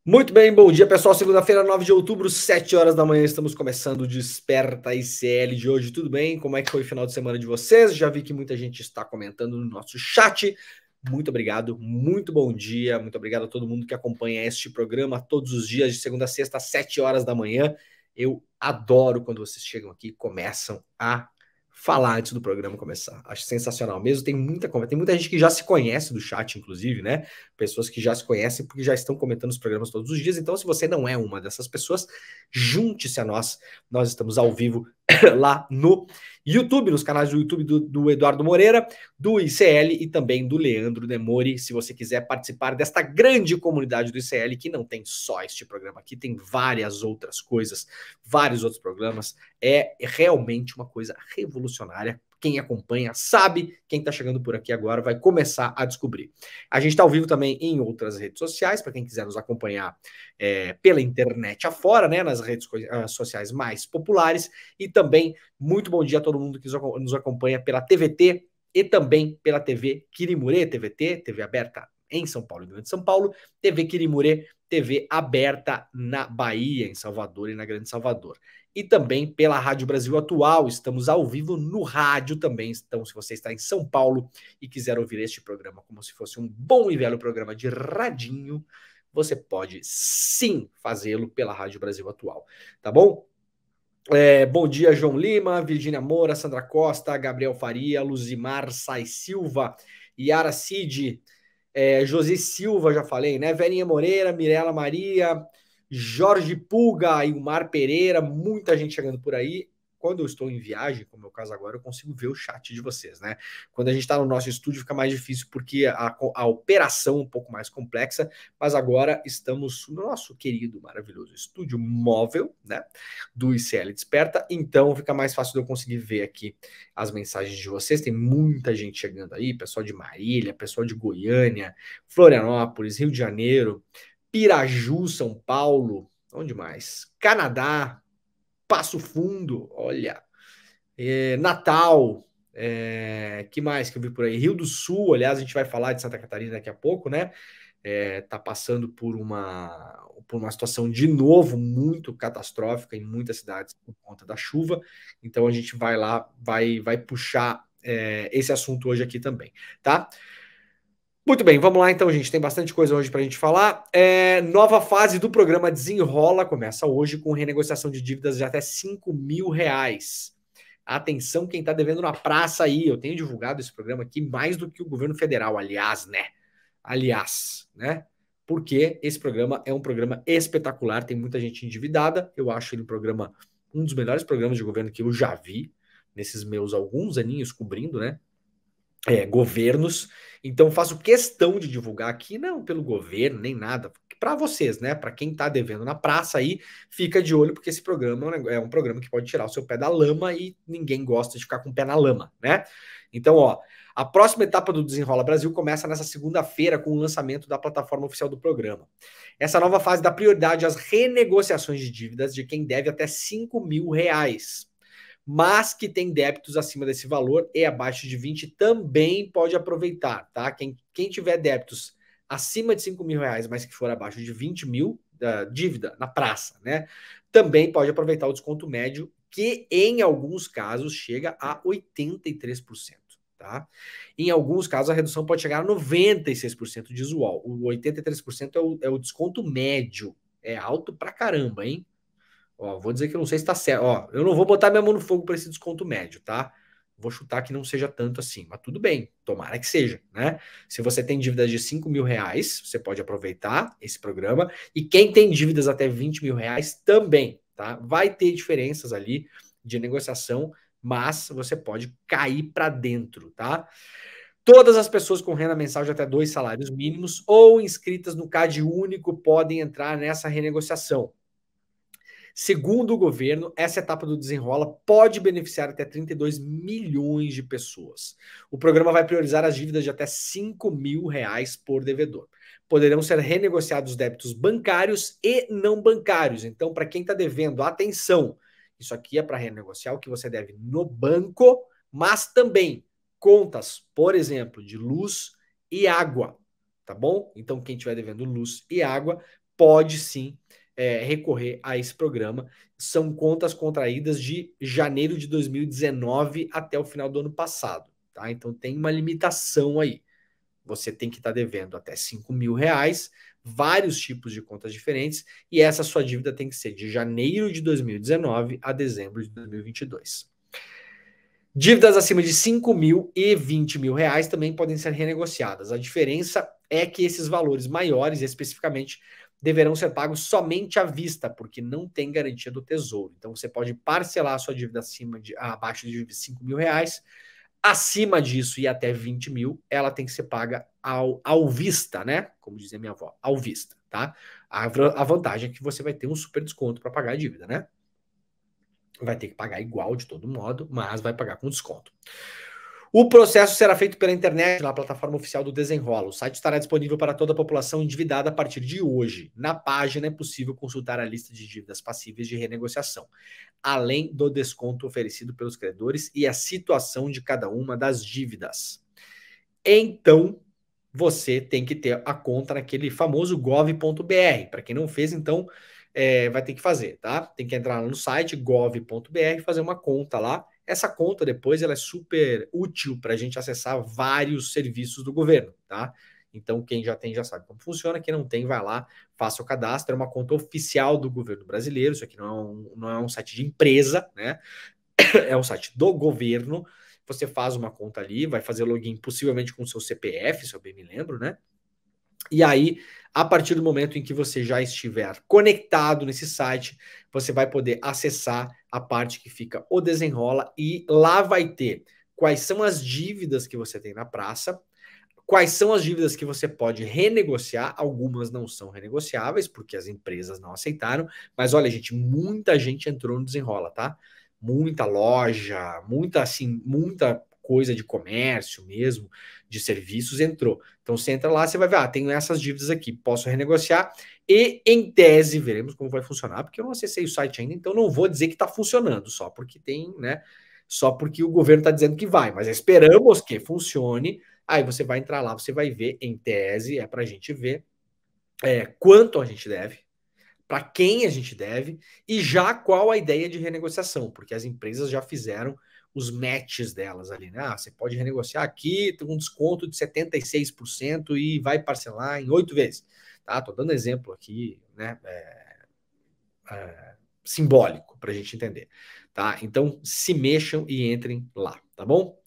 Muito bem, bom dia pessoal, segunda-feira, 9 de outubro, 7 horas da manhã, estamos começando o Desperta ICL de hoje, tudo bem? Como é que foi o final de semana de vocês? Já vi que muita gente está comentando no nosso chat, muito obrigado, muito bom dia, muito obrigado a todo mundo que acompanha este programa todos os dias, de segunda a sexta, às 7 horas da manhã. Eu adoro quando vocês chegam aqui e começam a falar antes do programa começar. Acho sensacional mesmo. Tem muita gente que já se conhece do chat, inclusive, né? Pessoas que já se conhecem porque já estão comentando os programas todos os dias. Então, se você não é uma dessas pessoas, junte-se a nós. Nós estamos ao vivo lá no YouTube, nos canais do YouTube do Eduardo Moreira, do ICL e também do Leandro Demori. Se você quiser participar desta grande comunidade do ICL, que não tem só este programa aqui, tem várias outras coisas, vários outros programas. É realmente uma coisa revolucionária. Quem acompanha sabe, quem está chegando por aqui agora vai começar a descobrir. A gente está ao vivo também em outras redes sociais, para quem quiser nos acompanhar pela internet afora, né, nas redes sociais mais populares. E também, muito bom dia a todo mundo que nos acompanha pela TVT e também pela TV Quirimurê, TVT, TV aberta em São Paulo e Grande São Paulo, TV Quirimurê, TV aberta na Bahia, em Salvador e na Grande Salvador. E também pela Rádio Brasil Atual, estamos ao vivo no rádio também. Então, se você está em São Paulo e quiser ouvir este programa como se fosse um bom e velho programa de radinho, você pode sim fazê-lo pela Rádio Brasil Atual, tá bom? Bom dia, João Lima, Virgínia Moura, Sandra Costa, Gabriel Faria, Luzimar Sai Silva, Yara Cid, José Silva, já falei, né? Verinha Moreira, Mirela Maria, Jorge Pulga, Ilmar Pereira, muita gente chegando por aí. Quando eu estou em viagem, como é o caso agora, eu consigo ver o chat de vocês, né? Quando a gente está no nosso estúdio fica mais difícil porque a operação é um pouco mais complexa, mas agora estamos no nosso querido, maravilhoso estúdio móvel, né? Do ICL Desperta, então fica mais fácil de eu conseguir ver aqui as mensagens de vocês. Tem muita gente chegando aí, pessoal de Marília, pessoal de Goiânia, Florianópolis, Rio de Janeiro, Piraju, São Paulo, onde mais? Canadá, Passo Fundo, olha, Natal, que mais que eu vi por aí? Rio do Sul, aliás, a gente vai falar de Santa Catarina daqui a pouco, né? Tá passando por uma situação de novo muito catastrófica em muitas cidades por conta da chuva. Então a gente vai lá, vai puxar esse assunto hoje aqui também, tá? Muito bem, vamos lá então, gente. Tem bastante coisa hoje para a gente falar. Nova fase do programa Desenrola começa hoje com renegociação de dívidas de até R$ 5.000. Atenção, quem está devendo na praça aí. Eu tenho divulgado esse programa aqui mais do que o governo federal, aliás, né? Porque esse programa é um programa espetacular, tem muita gente endividada. Eu acho ele um dos melhores programas de governo que eu já vi nesses meus alguns aninhos cobrindo, né? Governos. Então faço questão de divulgar aqui, não pelo governo, nem nada, para vocês, né? Para quem tá devendo na praça aí, fica de olho, porque esse programa é um programa que pode tirar o seu pé da lama e ninguém gosta de ficar com o pé na lama, né? Então, ó, a próxima etapa do Desenrola Brasil começa nessa segunda-feira com o lançamento da plataforma oficial do programa. Essa nova fase dá prioridade às renegociações de dívidas de quem deve até R$ 5.000. Mas que tem débitos acima desse valor e abaixo de 20 também pode aproveitar, tá? Quem tiver débitos acima de R$ 5.000, mas que for abaixo de 20 mil, dívida na praça, né? Também pode aproveitar o desconto médio, que em alguns casos chega a 83%. Tá? Em alguns casos, a redução pode chegar a 96%, diz o UOL. O 83% é o desconto médio. É alto pra caramba, hein? Ó, vou dizer que eu não sei se tá certo. Ó, eu não vou botar minha mão no fogo para esse desconto médio, tá? Vou chutar que não seja tanto assim, mas tudo bem, tomara que seja, né? Se você tem dívidas de R$ 5.000, você pode aproveitar esse programa. E quem tem dívidas até R$ 20.000 também, tá? Vai ter diferenças ali de negociação, mas você pode cair para dentro, tá? Todas as pessoas com renda mensal de até 2 salários mínimos ou inscritas no CAD único podem entrar nessa renegociação. Segundo o governo, essa etapa do Desenrola pode beneficiar até 32 milhões de pessoas. O programa vai priorizar as dívidas de até R$ 5.000 por devedor. Poderão ser renegociados débitos bancários e não bancários. Então, para quem está devendo, atenção, isso aqui é para renegociar o que você deve no banco, mas também contas, por exemplo, de luz e água, tá bom? Então, quem estiver devendo luz e água pode sim recorrer a esse programa. São contas contraídas de janeiro de 2019 até o final do ano passado, tá? Então tem uma limitação aí. Você tem que estar devendo até R$ 5.000, vários tipos de contas diferentes, e essa sua dívida tem que ser de janeiro de 2019 a dezembro de 2022. Dívidas acima de 5 mil e 20 mil reais também podem ser renegociadas. A diferença é que esses valores maiores, especificamente, deverão ser pagos somente à vista, porque não tem garantia do Tesouro. Então você pode parcelar a sua dívida abaixo de 5 mil reais. Acima disso e até 20 mil, ela tem que ser paga ao vista, né? Como dizia minha avó, ao vista, tá? A vantagem é que você vai ter um super desconto para pagar a dívida, né? Vai ter que pagar igual de todo modo, mas vai pagar com desconto. O processo será feito pela internet na plataforma oficial do Desenrola. O site estará disponível para toda a população endividada a partir de hoje. Na página é possível consultar a lista de dívidas passíveis de renegociação, além do desconto oferecido pelos credores e a situação de cada uma das dívidas. Então, você tem que ter a conta naquele famoso gov.br. Para quem não fez, então, vai ter que fazer, tá? Tem que entrar no site gov.br e fazer uma conta lá. Essa conta depois ela é super útil para a gente acessar vários serviços do governo, tá? Então, quem já tem já sabe como funciona. Quem não tem, vai lá, faça o cadastro. É uma conta oficial do governo brasileiro. Isso aqui não é um site de empresa, né? É um site do governo. Você faz uma conta ali, vai fazer login possivelmente com o seu CPF, se eu bem me lembro, né? E aí, a partir do momento em que você já estiver conectado nesse site, você vai poder acessar a parte que fica o Desenrola e lá vai ter quais são as dívidas que você tem na praça, quais são as dívidas que você pode renegociar. Algumas não são renegociáveis porque as empresas não aceitaram, mas olha, gente, muita gente entrou no Desenrola, tá? Muita loja, muita coisa de comércio mesmo, de serviços entrou. Então você entra lá, você vai ver, tenho essas dívidas aqui, posso renegociar e em tese veremos como vai funcionar, porque eu não acessei o site ainda, então não vou dizer que está funcionando só porque tem, né? Só porque o governo está dizendo que vai, mas esperamos que funcione. Aí você vai entrar lá, você vai ver, em tese, para a gente ver quanto a gente deve, para quem a gente deve e já qual a ideia de renegociação, porque as empresas já fizeram os matches delas ali, né? Você pode renegociar aqui, tem um desconto de 76% e vai parcelar em 8 vezes. Tá? Tô dando exemplo aqui, né? Simbólico para a gente entender. Tá? Então se mexam e entrem lá, tá bom?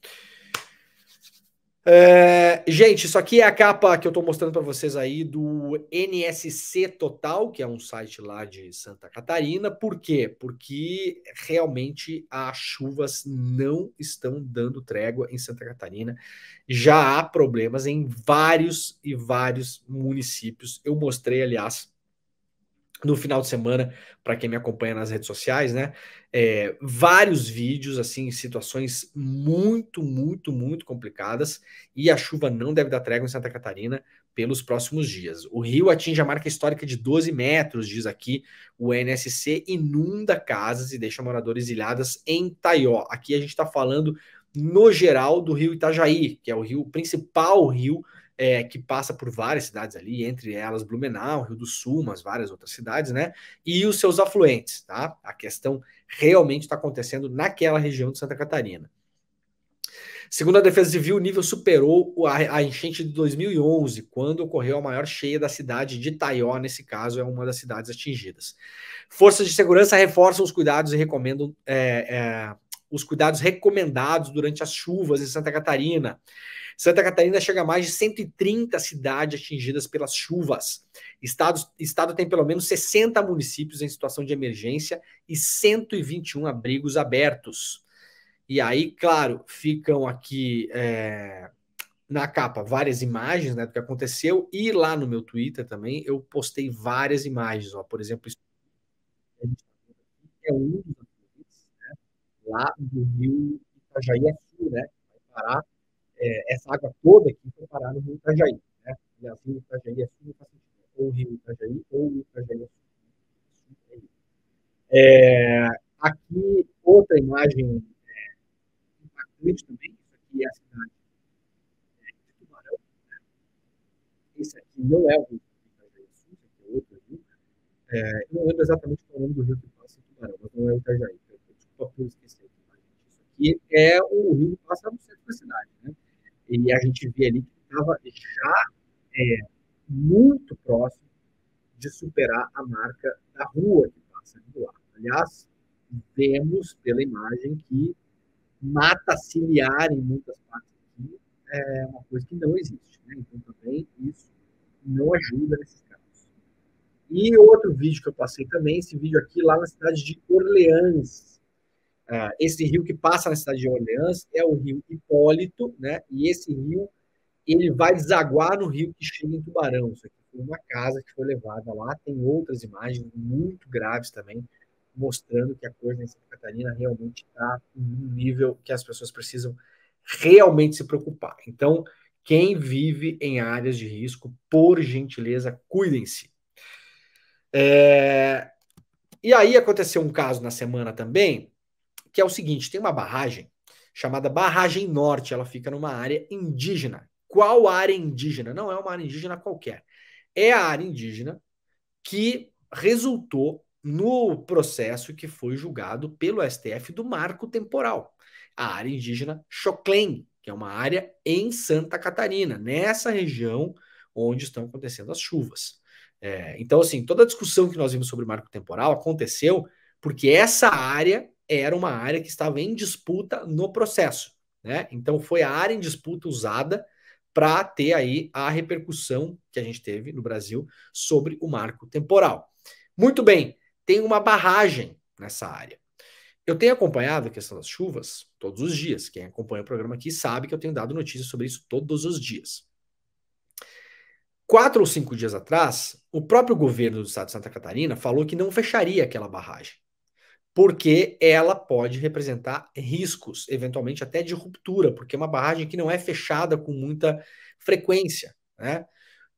Gente, isso aqui é a capa que eu estou mostrando para vocês aí do NSC Total, que é um site lá de Santa Catarina. Por quê? Porque realmente as chuvas não estão dando trégua em Santa Catarina. Já há problemas em vários e vários municípios. Eu mostrei, aliás, no final de semana, para quem me acompanha nas redes sociais, né? Vários vídeos, assim, situações muito, muito, muito complicadas, e a chuva não deve dar trégua em Santa Catarina pelos próximos dias. O rio atinge a marca histórica de 12 metros, diz aqui o NSC, inunda casas e deixa moradores ilhadas em Taió. Aqui a gente está falando, no geral, do rio Itajaí, que é o principal rio que passa por várias cidades ali, entre elas Blumenau, Rio do Sul, mas várias outras cidades, né? E os seus afluentes, tá? A questão realmente está acontecendo naquela região de Santa Catarina. Segundo a Defesa Civil, o nível superou a enchente de 2011, quando ocorreu a maior cheia da cidade de Taió, nesse caso é uma das cidades atingidas. Forças de segurança reforçam os cuidados e recomendam os cuidados recomendados durante as chuvas em Santa Catarina. Santa Catarina chega a mais de 130 cidades atingidas pelas chuvas. Estado tem pelo menos 60 municípios em situação de emergência e 121 abrigos abertos. E aí, claro, ficam aqui na capa várias imagens, né, do que aconteceu, e lá no meu Twitter também eu postei várias imagens. Ó, por exemplo, isso é um dos afluentes, né, lá do rio Itajaí-Açu, né, vai parar essa água toda aqui foi parar no rio Itajaí, né? E assim, o Itajaí é sul, ou o rio Itajaí, ou o Itajaí é sul. Aqui, outra imagem impactante também, isso aqui é a cidade de Tubarão. Esse aqui não é o rio Itajaí Sul, esse aqui é outro rio. Eu não lembro exatamente qual é o nome do rio que passa em Tubarão, mas não é o Itajaí. Desculpa por esquecer. Isso aqui é o rio que passa no centro da cidade, né? E a gente vê ali que estava já muito próximo de superar a marca da rua que passa ali do lado. Aliás, vemos pela imagem que mata ciliar em muitas partes aqui é uma coisa que não existe, né? Então também isso não ajuda nesses casos. E outro vídeo que eu passei também, esse vídeo aqui lá na cidade de Orleans. Esse rio que passa na cidade de Orleans é o rio Hipólito, né? E esse rio ele vai desaguar no rio que chega em Tubarão. Isso aqui foi uma casa que foi levada lá. Tem outras imagens muito graves também, mostrando que a coisa em Santa Catarina realmente está em um nível que as pessoas precisam realmente se preocupar. Então, quem vive em áreas de risco, por gentileza, cuidem-se. E aí aconteceu um caso na semana também, que é o seguinte: tem uma barragem chamada Barragem Norte, ela fica numa área indígena. Qual área indígena? Não é uma área indígena qualquer. É a área indígena que resultou no processo que foi julgado pelo STF do marco temporal. A área indígena Xoclém, que é uma área em Santa Catarina, nessa região onde estão acontecendo as chuvas. Então, assim, toda a discussão que nós vimos sobre marco temporal aconteceu porque essa área era uma área que estava em disputa no processo, né? Então, foi a área em disputa usada para ter aí a repercussão que a gente teve no Brasil sobre o marco temporal. Muito bem, tem uma barragem nessa área. Eu tenho acompanhado a questão das chuvas todos os dias. Quem acompanha o programa aqui sabe que eu tenho dado notícias sobre isso todos os dias. 4 ou 5 dias atrás, o próprio governo do estado de Santa Catarina falou que não fecharia aquela barragem, porque ela pode representar riscos, eventualmente até de ruptura, porque é uma barragem que não é fechada com muita frequência, né?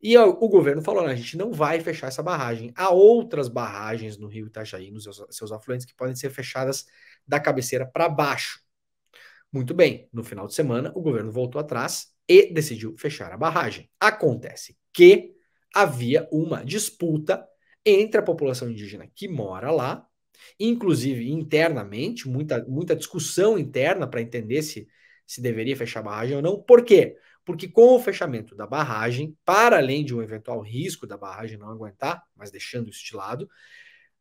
E o governo falou: não, a gente não vai fechar essa barragem. Há outras barragens no rio Itajaí, nos seus afluentes, que podem ser fechadas da cabeceira para baixo. Muito bem, no final de semana, o governo voltou atrás e decidiu fechar a barragem. Acontece que havia uma disputa entre a população indígena que mora lá, inclusive internamente, muita discussão interna para entender se deveria fechar a barragem ou não. Por quê? Porque com o fechamento da barragem, para além de um eventual risco da barragem não aguentar, mas deixando isso de lado,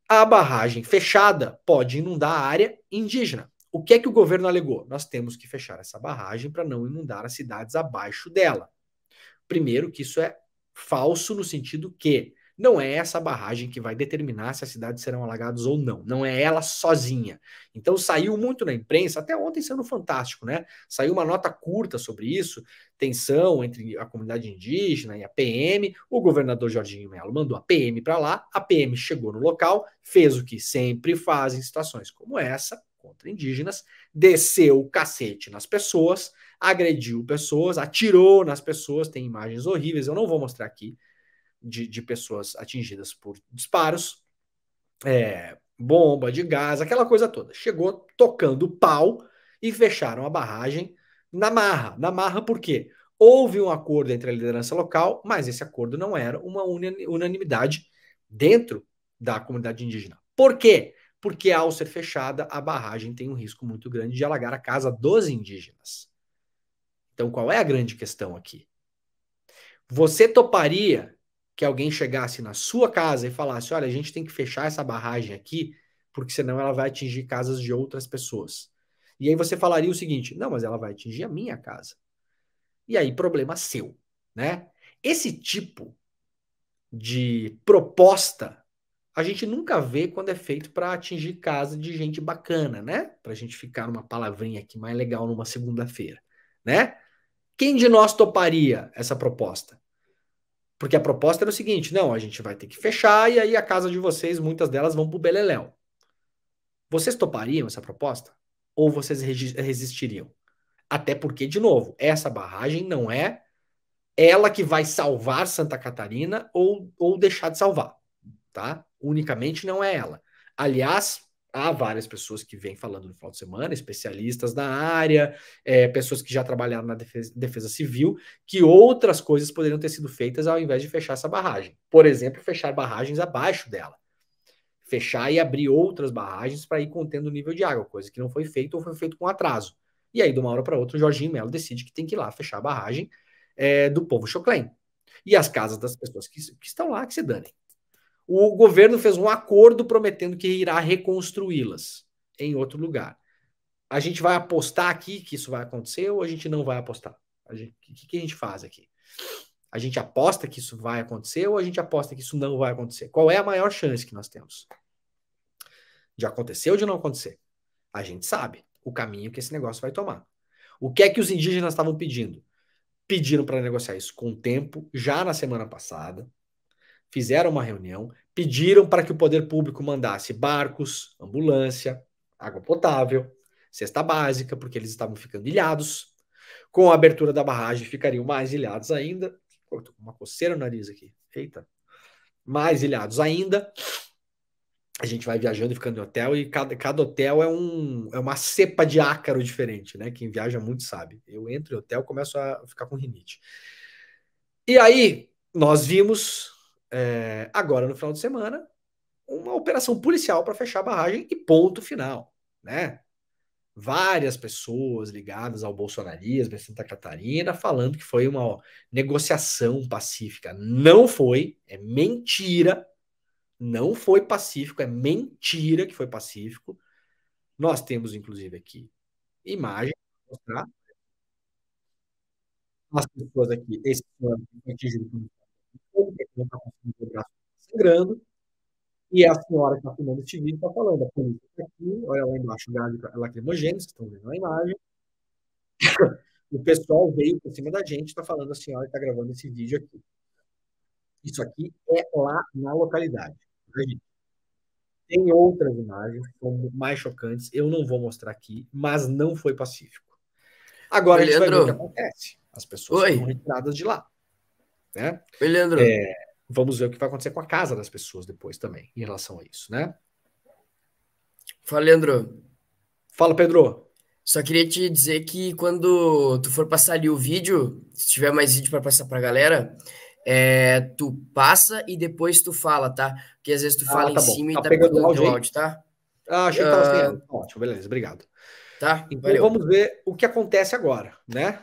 a barragem fechada pode inundar a área indígena. O que é que o governo alegou? Nós temos que fechar essa barragem para não inundar as cidades abaixo dela. Primeiro, que isso é falso no sentido que não é essa barragem que vai determinar se as cidades serão alagadas ou não. Não é ela sozinha. Então saiu muito na imprensa, até ontem saiu no Fantástico, né? Saiu uma nota curta sobre isso, tensão entre a comunidade indígena e a PM. O governador Jorginho Mello mandou a PM para lá, a PM chegou no local, fez o que sempre faz em situações como essa, contra indígenas, desceu o cacete nas pessoas, agrediu pessoas, atirou nas pessoas, tem imagens horríveis, eu não vou mostrar aqui, de pessoas atingidas por disparos, bomba de gás, aquela coisa toda. Chegou tocando pau e fecharam a barragem na marra. Na marra por quê? Houve um acordo entre a liderança local, mas esse acordo não era uma unanimidade dentro da comunidade indígena. Por quê? Porque ao ser fechada, a barragem tem um risco muito grande de alagar a casa dos indígenas. Então, qual é a grande questão aqui? Você toparia que alguém chegasse na sua casa e falasse: olha, a gente tem que fechar essa barragem aqui, porque senão ela vai atingir casas de outras pessoas. E aí você falaria o seguinte: não, mas ela vai atingir a minha casa. E aí, problema seu, né? Esse tipo de proposta a gente nunca vê quando é feito para atingir casa de gente bacana, né? Para a gente ficar numa palavrinha aqui mais legal numa segunda-feira, né? Quem de nós toparia essa proposta? Porque a proposta era o seguinte: não, a gente vai ter que fechar e aí a casa de vocês, muitas delas vão pro Beleléu. Vocês topariam essa proposta? Ou vocês resistiriam? Até porque, de novo, essa barragem não é ela que vai salvar Santa Catarina ou deixar de salvar, tá? Unicamente não é ela. Aliás, há várias pessoas que vêm falando no final de semana, especialistas na área, pessoas que já trabalharam na defesa civil, que outras coisas poderiam ter sido feitas ao invés de fechar essa barragem. Por exemplo, fechar barragens abaixo dela. fechar e abrir outras barragens para ir contendo o nível de água, coisa que não foi feito ou foi feito com atraso. E aí, de uma hora para outra, o Jorginho Melo decide que tem que ir lá fechar a barragem do povo Choclen. E as casas das pessoas que estão lá, que se danem. O governo fez um acordo prometendo que irá reconstruí-las em outro lugar. A gente vai apostar aqui que isso vai acontecer ou a gente não vai apostar? O que a gente faz aqui? A gente aposta que isso vai acontecer ou a gente aposta que isso não vai acontecer? Qual é a maior chance que nós temos? De acontecer ou de não acontecer? A gente sabe o caminho que esse negócio vai tomar. O que é que os indígenas estavam pedindo? Pediram para negociar isso com tempo, já na semana passada. Fizeram uma reunião, pediram para que o poder público mandasse barcos, ambulância, água potável, cesta básica, porque eles estavam ficando ilhados. Com a abertura da barragem, ficariam mais ilhados ainda. Pô, tô com uma coceira no nariz aqui. Eita. Mais ilhados ainda. A gente vai viajando e ficando em hotel, e cada hotel é uma cepa de ácaro diferente, né? Quem viaja muito sabe. Eu entro em hotel, começo a ficar com rinite. E aí, nós vimos, agora no final de semana, uma operação policial para fechar a barragem e ponto final, né? Várias pessoas ligadas ao bolsonarismo em Santa Catarina falando que foi uma negociação pacífica. Não foi, é mentira. Não foi pacífico, é mentira que foi pacífico. Nós temos, inclusive, aqui imagem para mostrar as pessoas aqui. Esse ano atingido por não está conseguindo o braço sangrando. E a senhora que está filmando esse vídeo está falando, a polícia está aqui, olha lá embaixo, gás lacrimogêneo, vocês estão vendo na imagem. O pessoal veio por cima da gente, está falando a senhora que está gravando esse vídeo aqui. Isso aqui é lá na localidade. Tá, gente? Tem outras imagens que são mais chocantes, eu não vou mostrar aqui, mas não foi pacífico. Agora Oi, a gente vai ver o que Leandro. acontece. As pessoas Oi. foram retiradas de lá. Né? Oi, Leandro. Vamos ver o que vai acontecer com a casa das pessoas depois também, em relação a isso, né? Fala, Leandro. Fala, Pedro. Só queria te dizer que quando tu for passar ali o vídeo, se tiver mais vídeo para passar pra galera, tu passa e depois tu fala, tá? Porque às vezes tu fala em Tá bom. cima e Tá tá pegando cortando áudio teu aí? áudio, tá? Achei que tava sem áudio. Ótimo, beleza, obrigado. Tá? Então Valeu. vamos ver o que acontece agora, né?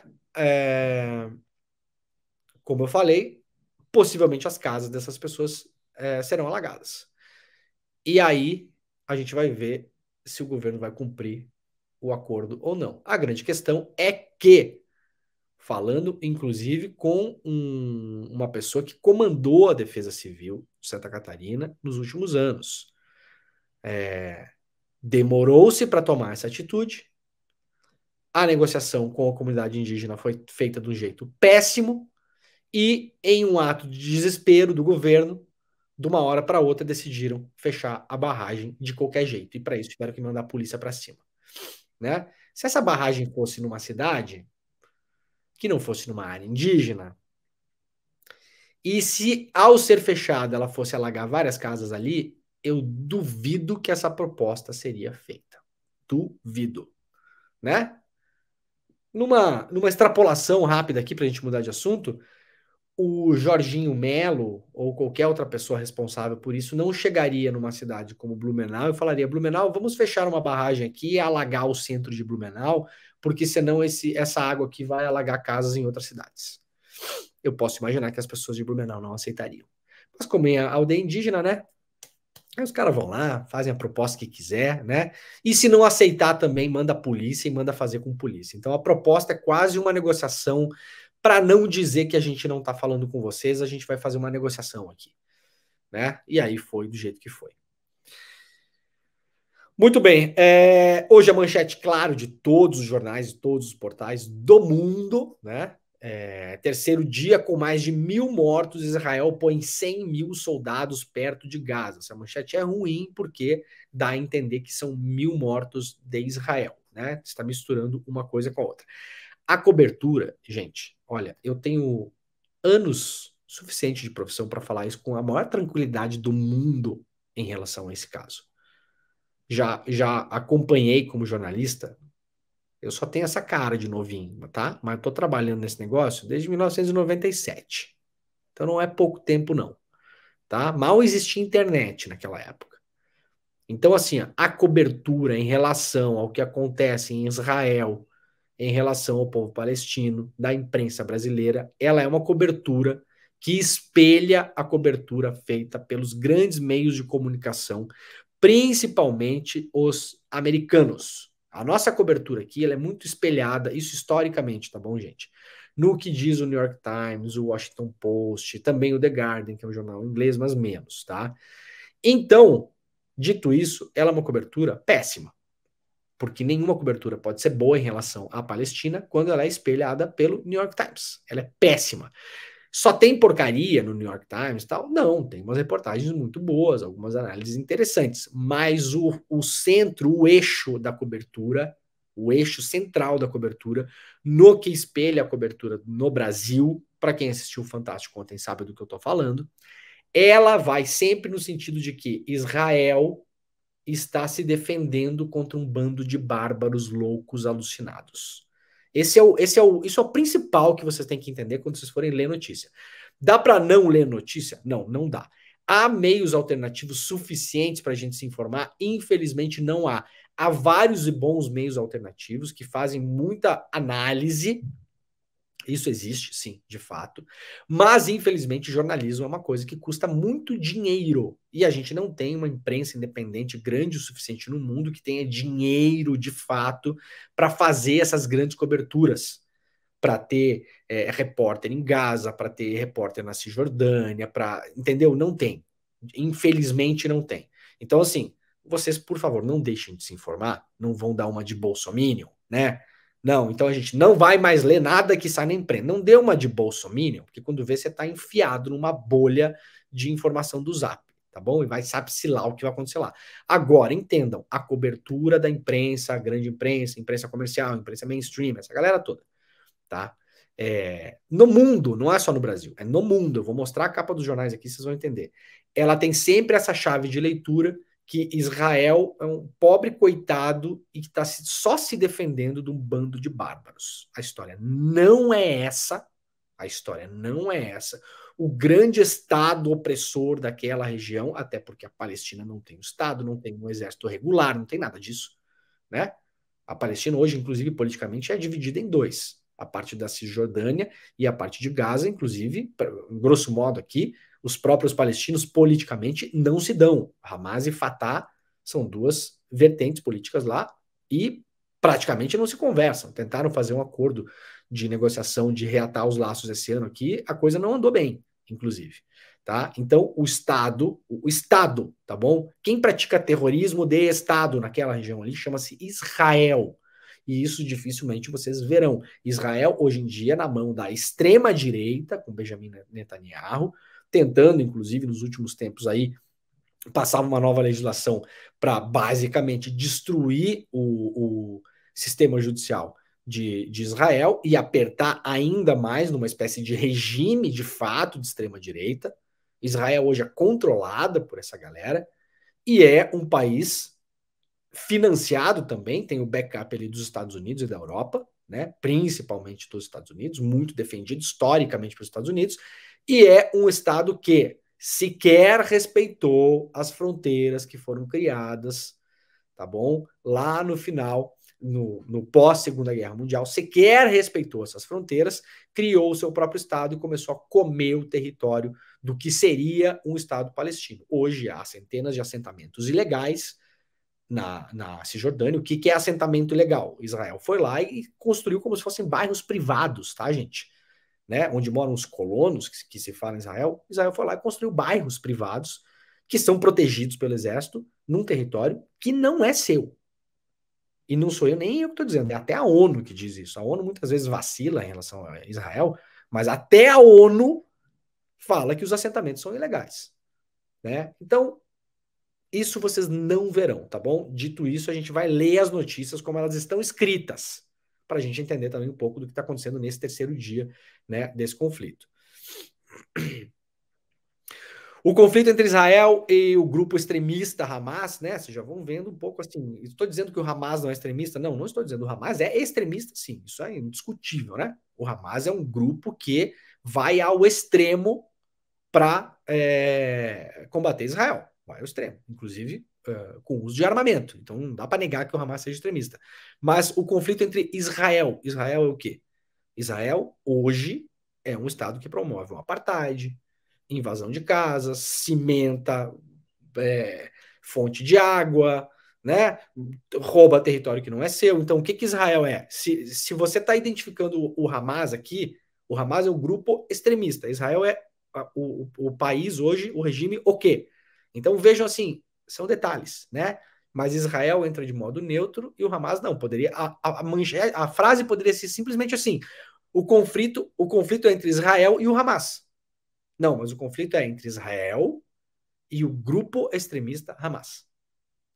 Como eu falei, possivelmente as casas dessas pessoas serão alagadas. E aí a gente vai ver se o governo vai cumprir o acordo ou não. A grande questão é que, falando inclusive com uma pessoa que comandou a Defesa Civil de Santa Catarina nos últimos anos, demorou-se para tomar essa atitude. A negociação com a comunidade indígena foi feita de um jeito péssimo e, em um ato de desespero do governo, de uma hora para outra decidiram fechar a barragem de qualquer jeito. E para isso tiveram que mandar a polícia para cima, né? Se essa barragem fosse numa cidade que não fosse numa área indígena, e se ao ser fechada ela fosse alagar várias casas ali, eu duvido que essa proposta seria feita. Duvido, né? Numa extrapolação rápida aqui para a gente mudar de assunto, o Jorginho Melo ou qualquer outra pessoa responsável por isso não chegaria numa cidade como Blumenau e falaria: Blumenau, vamos fechar uma barragem aqui e alagar o centro de Blumenau, porque senão essa água aqui vai alagar casas em outras cidades. Eu posso imaginar que as pessoas de Blumenau não aceitariam. Mas como é a aldeia indígena, né? Aí os caras vão lá, fazem a proposta que quiser, né? E se não aceitar também, manda a polícia e manda fazer com polícia. Então a proposta é quase uma negociação para não dizer que a gente não está falando com vocês, a gente vai fazer uma negociação aqui, né? E aí foi do jeito que foi. Muito bem. Hoje a manchete, claro, de todos os jornais, de todos os portais do mundo, né? Terceiro dia com mais de 1.000 mortos, Israel põe 100 mil soldados perto de Gaza. Essa manchete é ruim porque dá a entender que são 1.000 mortos de Israel, né? Está misturando uma coisa com a outra. A cobertura, gente, olha, eu tenho anos suficiente de profissão para falar isso com a maior tranquilidade do mundo em relação a esse caso. Já acompanhei como jornalista. Eu só tenho essa cara de novinho, tá? Mas eu tô trabalhando nesse negócio desde 1997. Então não é pouco tempo, não. Tá? Mal existia internet naquela época. Então, assim, a cobertura em relação ao que acontece em Israel, em relação ao povo palestino, da imprensa brasileira, ela é uma cobertura que espelha a cobertura feita pelos grandes meios de comunicação, principalmente os americanos. A nossa cobertura aqui ela é muito espelhada, isso historicamente, tá bom, gente? No que diz o New York Times, o Washington Post, também o The Guardian, que é um jornal inglês, mas menos, tá? Então, dito isso, ela é uma cobertura péssima, porque nenhuma cobertura pode ser boa em relação à Palestina quando ela é espelhada pelo New York Times. Ela é péssima. Só tem porcaria no New York Times e tal? Não, tem umas reportagens muito boas, algumas análises interessantes, mas o centro, o eixo da cobertura, o eixo central da cobertura, no que espelha a cobertura no Brasil, para quem assistiu o Fantástico ontem sabe do que eu estou falando, ela vai sempre no sentido de que Israel está se defendendo contra um bando de bárbaros loucos alucinados. Isso é o principal que vocês têm que entender quando vocês forem ler notícia. Dá para não ler notícia? Não, não dá. Há meios alternativos suficientes para a gente se informar? Infelizmente não há. Há vários e bons meios alternativos que fazem muita análise. Isso existe, sim, de fato. Mas, infelizmente, jornalismo é uma coisa que custa muito dinheiro. E a gente não tem uma imprensa independente grande o suficiente no mundo que tenha dinheiro, de fato, para fazer essas grandes coberturas. Para ter repórter em Gaza, para ter repórter na Cisjordânia, entendeu? Não tem. Infelizmente, não tem. Então, assim, vocês, por favor, não deixem de se informar. Não vão dar uma de bolsominion, né? Não, então a gente não vai mais ler nada que sai na imprensa. Não dê uma de bolsominion, porque quando vê, você está enfiado numa bolha de informação do Zap, tá bom? E vai sabe-se lá o que vai acontecer lá. Agora, entendam, a cobertura da imprensa, a grande imprensa, imprensa comercial, imprensa mainstream, essa galera toda, tá? No mundo, não é só no Brasil, é no mundo. Eu vou mostrar a capa dos jornais aqui, vocês vão entender. Ela tem sempre essa chave de leitura que Israel é um pobre coitado e que está só se defendendo de um bando de bárbaros. A história não é essa. A história não é essa. O grande Estado opressor daquela região, até porque a Palestina não tem um Estado, não tem um exército regular, não tem nada disso, né? A Palestina hoje, inclusive, politicamente, é dividida em dois. A parte da Cisjordânia e a parte de Gaza, inclusive, grosso modo aqui, os próprios palestinos politicamente não se dão. Hamas e Fatah são duas vertentes políticas lá e praticamente não se conversam. Tentaram fazer um acordo de negociação de reatar os laços esse ano aqui, a coisa não andou bem, inclusive. Tá? Então, o Estado, tá bom? Quem pratica terrorismo de Estado naquela região ali chama-se Israel. E isso dificilmente vocês verão. Israel, hoje em dia, na mão da extrema-direita, com Benjamin Netanyahu, tentando, inclusive, nos últimos tempos aí, passar uma nova legislação para basicamente destruir o sistema judicial de Israel e apertar ainda mais numa espécie de regime de fato de extrema-direita. Israel hoje é controlada por essa galera e é um país financiado também, tem o backup ali dos Estados Unidos e da Europa, né? Principalmente dos Estados Unidos, muito defendido historicamente pelos Estados Unidos, e é um Estado que sequer respeitou as fronteiras que foram criadas, tá bom? Lá no final, no pós-Segunda Guerra Mundial, sequer respeitou essas fronteiras, criou o seu próprio Estado e começou a comer o território do que seria um Estado palestino. Hoje há centenas de assentamentos ilegais na Cisjordânia. O que é assentamento ilegal? Israel foi lá e construiu como se fossem bairros privados, tá, gente? Né? Onde moram os colonos, que se fala em Israel. Israel foi lá e construiu bairros privados que são protegidos pelo exército num território que não é seu. E não sou eu nem eu que estou dizendo, é até a ONU que diz isso. A ONU muitas vezes vacila em relação a Israel, mas até a ONU fala que os assentamentos são ilegais. Né? Então, isso vocês não verão, tá bom? Dito isso, a gente vai ler as notícias como elas estão escritas, para a gente entender também um pouco do que está acontecendo nesse terceiro dia, né, desse conflito. O conflito entre Israel e o grupo extremista Hamas, né? Vocês já vão vendo um pouco assim. Estou dizendo que o Hamas não é extremista? Não, não estou dizendo. O Hamas é extremista, sim. Isso é indiscutível, né? O Hamas é um grupo que vai ao extremo para combater Israel. Vai ao extremo. Inclusive, com uso de armamento. Então não dá para negar que o Hamas seja extremista. Mas o conflito entre Israel é o quê? Israel hoje é um estado que promove o apartheid, invasão de casas, cimenta fonte de água, né? Rouba território que não é seu. Então, o que Israel é? Se você está identificando o Hamas aqui, o Hamas é o grupo extremista. Israel é o país hoje, o regime, o quê? Então, vejam assim, são detalhes, né? Mas Israel entra de modo neutro e o Hamas não. Poderia a frase poderia ser simplesmente assim: o conflito é entre Israel e o Hamas. Não, mas o conflito é entre Israel e o grupo extremista Hamas.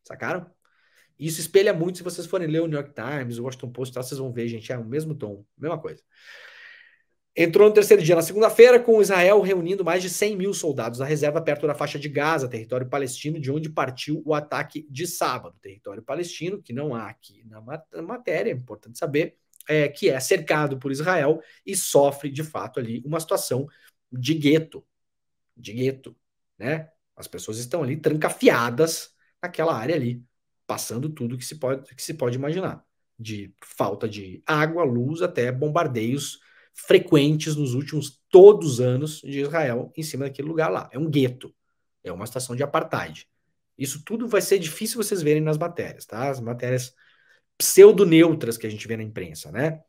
Sacaram? Isso espelha muito se vocês forem ler o New York Times, o Washington Post, tá, vocês vão ver, gente, é o mesmo tom, mesma coisa. Entrou no terceiro dia na segunda-feira, com Israel reunindo mais de 100 mil soldados da reserva perto da faixa de Gaza, território palestino, de onde partiu o ataque de sábado. Território palestino, que não há aqui na matéria, é importante saber, que é cercado por Israel e sofre, de fato, ali uma situação de gueto, né? As pessoas estão ali trancafiadas naquela área ali, passando tudo que se pode imaginar, de falta de água, luz, até bombardeios frequentes nos últimos todos os anos de Israel em cima daquele lugar lá. É um gueto, é uma estação de apartheid. Isso tudo vai ser difícil vocês verem nas matérias, tá? As matérias pseudo-neutras que a gente vê na imprensa, né?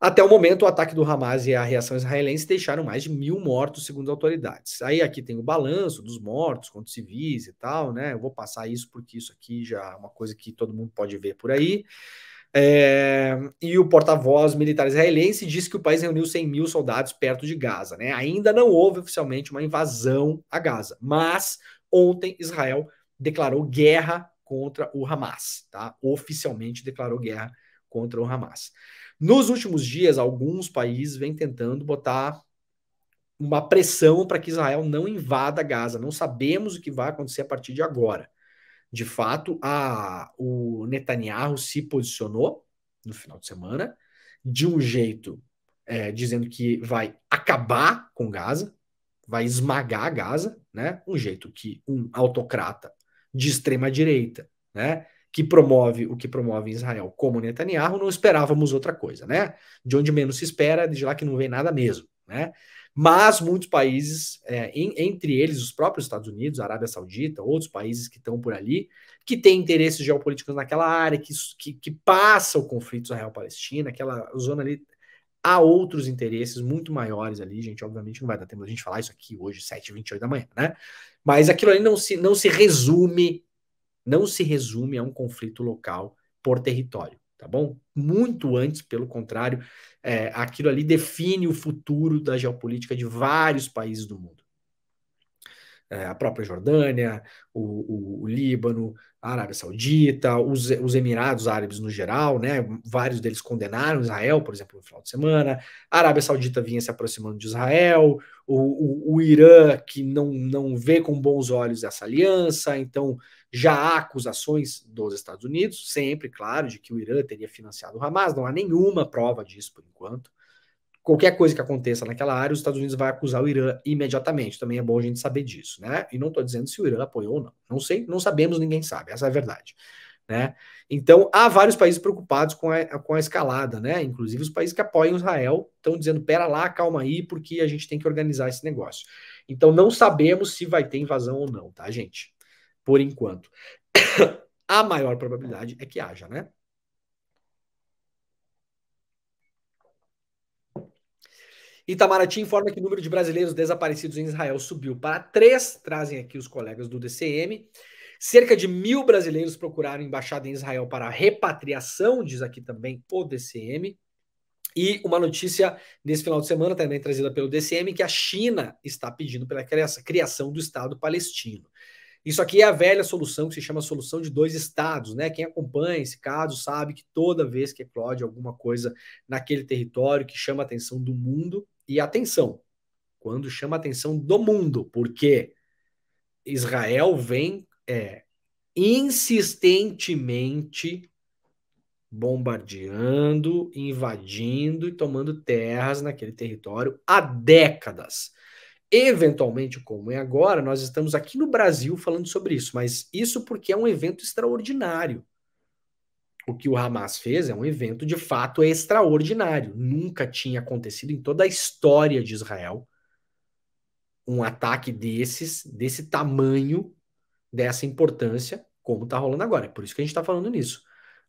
Até o momento, o ataque do Hamas e a reação israelense deixaram mais de 1.000 mortos, segundo as autoridades. Aí aqui tem o balanço dos mortos contra civis e tal, né? Eu vou passar isso porque isso aqui já é uma coisa que todo mundo pode ver por aí. E o porta-voz militar israelense disse que o país reuniu 100 mil soldados perto de Gaza, né? Ainda não houve oficialmente uma invasão a Gaza, mas ontem Israel declarou guerra contra o Hamas, tá? Oficialmente declarou guerra contra o Hamas. Nos últimos dias, alguns países vêm tentando botar uma pressão para que Israel não invada Gaza. Não sabemos o que vai acontecer a partir de agora. De fato, o Netanyahu se posicionou no final de semana de um jeito dizendo que vai acabar com Gaza, vai esmagar Gaza, né? Um jeito que um autocrata de extrema direita, né? Que promove o que promove Israel como Netanyahu, não esperávamos outra coisa, né? De onde menos se espera, de lá que não vem nada mesmo, né? Mas muitos países, entre eles os próprios Estados Unidos, a Arábia Saudita, outros países que estão por ali, que têm interesses geopolíticos naquela área, que passa o conflito Israel-Palestina, aquela zona ali, há outros interesses muito maiores ali, gente. Obviamente não vai dar tempo da gente falar isso aqui hoje, 7h28 da manhã, né? Mas aquilo ali não se resume a um conflito local por território, tá bom? Muito antes, pelo contrário, aquilo ali define o futuro da geopolítica de vários países do mundo. A própria Jordânia, o Líbano, a Arábia Saudita, os Emirados Árabes no geral, né? Vários deles condenaram Israel, por exemplo, no final de semana. A Arábia Saudita vinha se aproximando de Israel, o Irã, que não vê com bons olhos essa aliança, então já há acusações dos Estados Unidos, sempre, claro, de que o Irã teria financiado o Hamas, não há nenhuma prova disso por enquanto. Qualquer coisa que aconteça naquela área, os Estados Unidos vai acusar o Irã imediatamente. Também é bom a gente saber disso, né? E não estou dizendo se o Irã apoiou ou não. Não sei, não sabemos, ninguém sabe. Essa é a verdade, né? Então, há vários países preocupados com a escalada, né? Inclusive os países que apoiam Israel estão dizendo, pera lá, calma aí, porque a gente tem que organizar esse negócio. Então, não sabemos se vai ter invasão ou não, tá, gente? Por enquanto. A maior probabilidade é que haja, né? Itamaraty informa que o número de brasileiros desaparecidos em Israel subiu para 3, trazem aqui os colegas do DCM. Cerca de 1.000 brasileiros procuraram embaixada em Israel para repatriação, diz aqui também o DCM. E uma notícia nesse final de semana, também trazida pelo DCM, que a China está pedindo pela criação do Estado palestino. Isso aqui é a velha solução que se chama solução de dois estados, né? Quem acompanha esse caso sabe que toda vez que eclode alguma coisa naquele território que chama a atenção do mundo, e atenção, quando chama a atenção do mundo, porque Israel vem insistentemente bombardeando, invadindo e tomando terras naquele território há décadas. Eventualmente, como é agora, nós estamos aqui no Brasil falando sobre isso, mas isso porque é um evento extraordinário. O que o Hamas fez é um evento de fato extraordinário. Nunca tinha acontecido em toda a história de Israel um ataque desse tamanho, dessa importância, como está rolando agora. É por isso que a gente está falando nisso.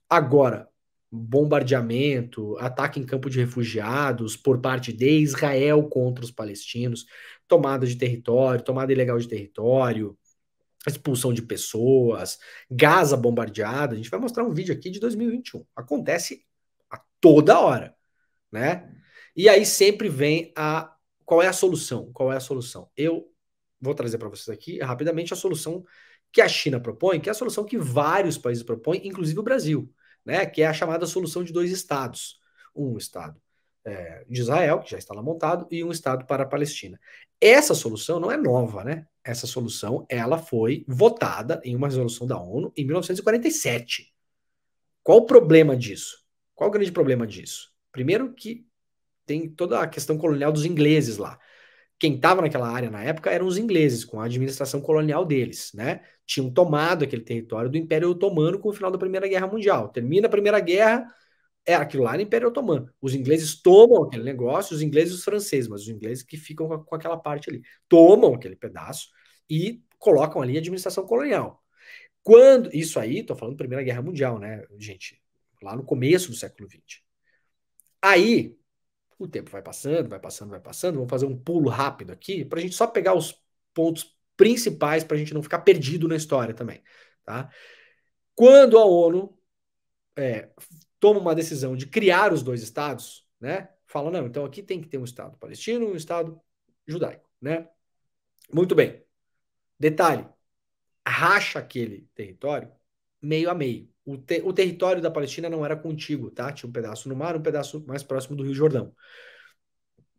Agora, bombardeamento, ataque em campo de refugiados por parte de Israel contra os palestinos, tomada de território, tomada ilegal de território, expulsão de pessoas, Gaza bombardeada. A gente vai mostrar um vídeo aqui de 2021. Acontece a toda hora, né? E aí sempre vem a qual é a solução? Qual é a solução? Eu vou trazer para vocês aqui rapidamente a solução que a China propõe, que é a solução que vários países propõem, inclusive o Brasil, né? Que é a chamada solução de dois estados. Um estado de Israel, que já está lá montado, e um estado para a Palestina. Essa solução não é nova, né? Essa solução ela foi votada em uma resolução da ONU em 1947. Qual o problema disso? Qual o grande problema disso? Primeiro que tem toda a questão colonial dos ingleses lá. Quem estava naquela área na época eram os ingleses, com a administração colonial deles, né? Tinham tomado aquele território do Império Otomano com o final da Primeira Guerra Mundial. Termina a Primeira Guerra, aquilo lá no Império Otomano. Os ingleses tomam aquele negócio, os ingleses e os franceses, mas os ingleses que ficam com aquela parte ali. Tomam aquele pedaço e colocam ali a administração colonial. Quando, isso aí, tô falando Primeira Guerra Mundial, né, gente? Lá no começo do século XX. Aí, o tempo vai passando, vai passando, vai passando. Vamos fazer um pulo rápido aqui para a gente só pegar os pontos principais para a gente não ficar perdido na história também, tá? Quando a ONU toma uma decisão de criar os dois estados, né? Fala, não, então aqui tem que ter um estado palestino e um estado judaico, né? Muito bem. Detalhe, racha aquele território meio a meio. O território da Palestina não era contíguo, tá? Tinha um pedaço no mar, um pedaço mais próximo do Rio Jordão.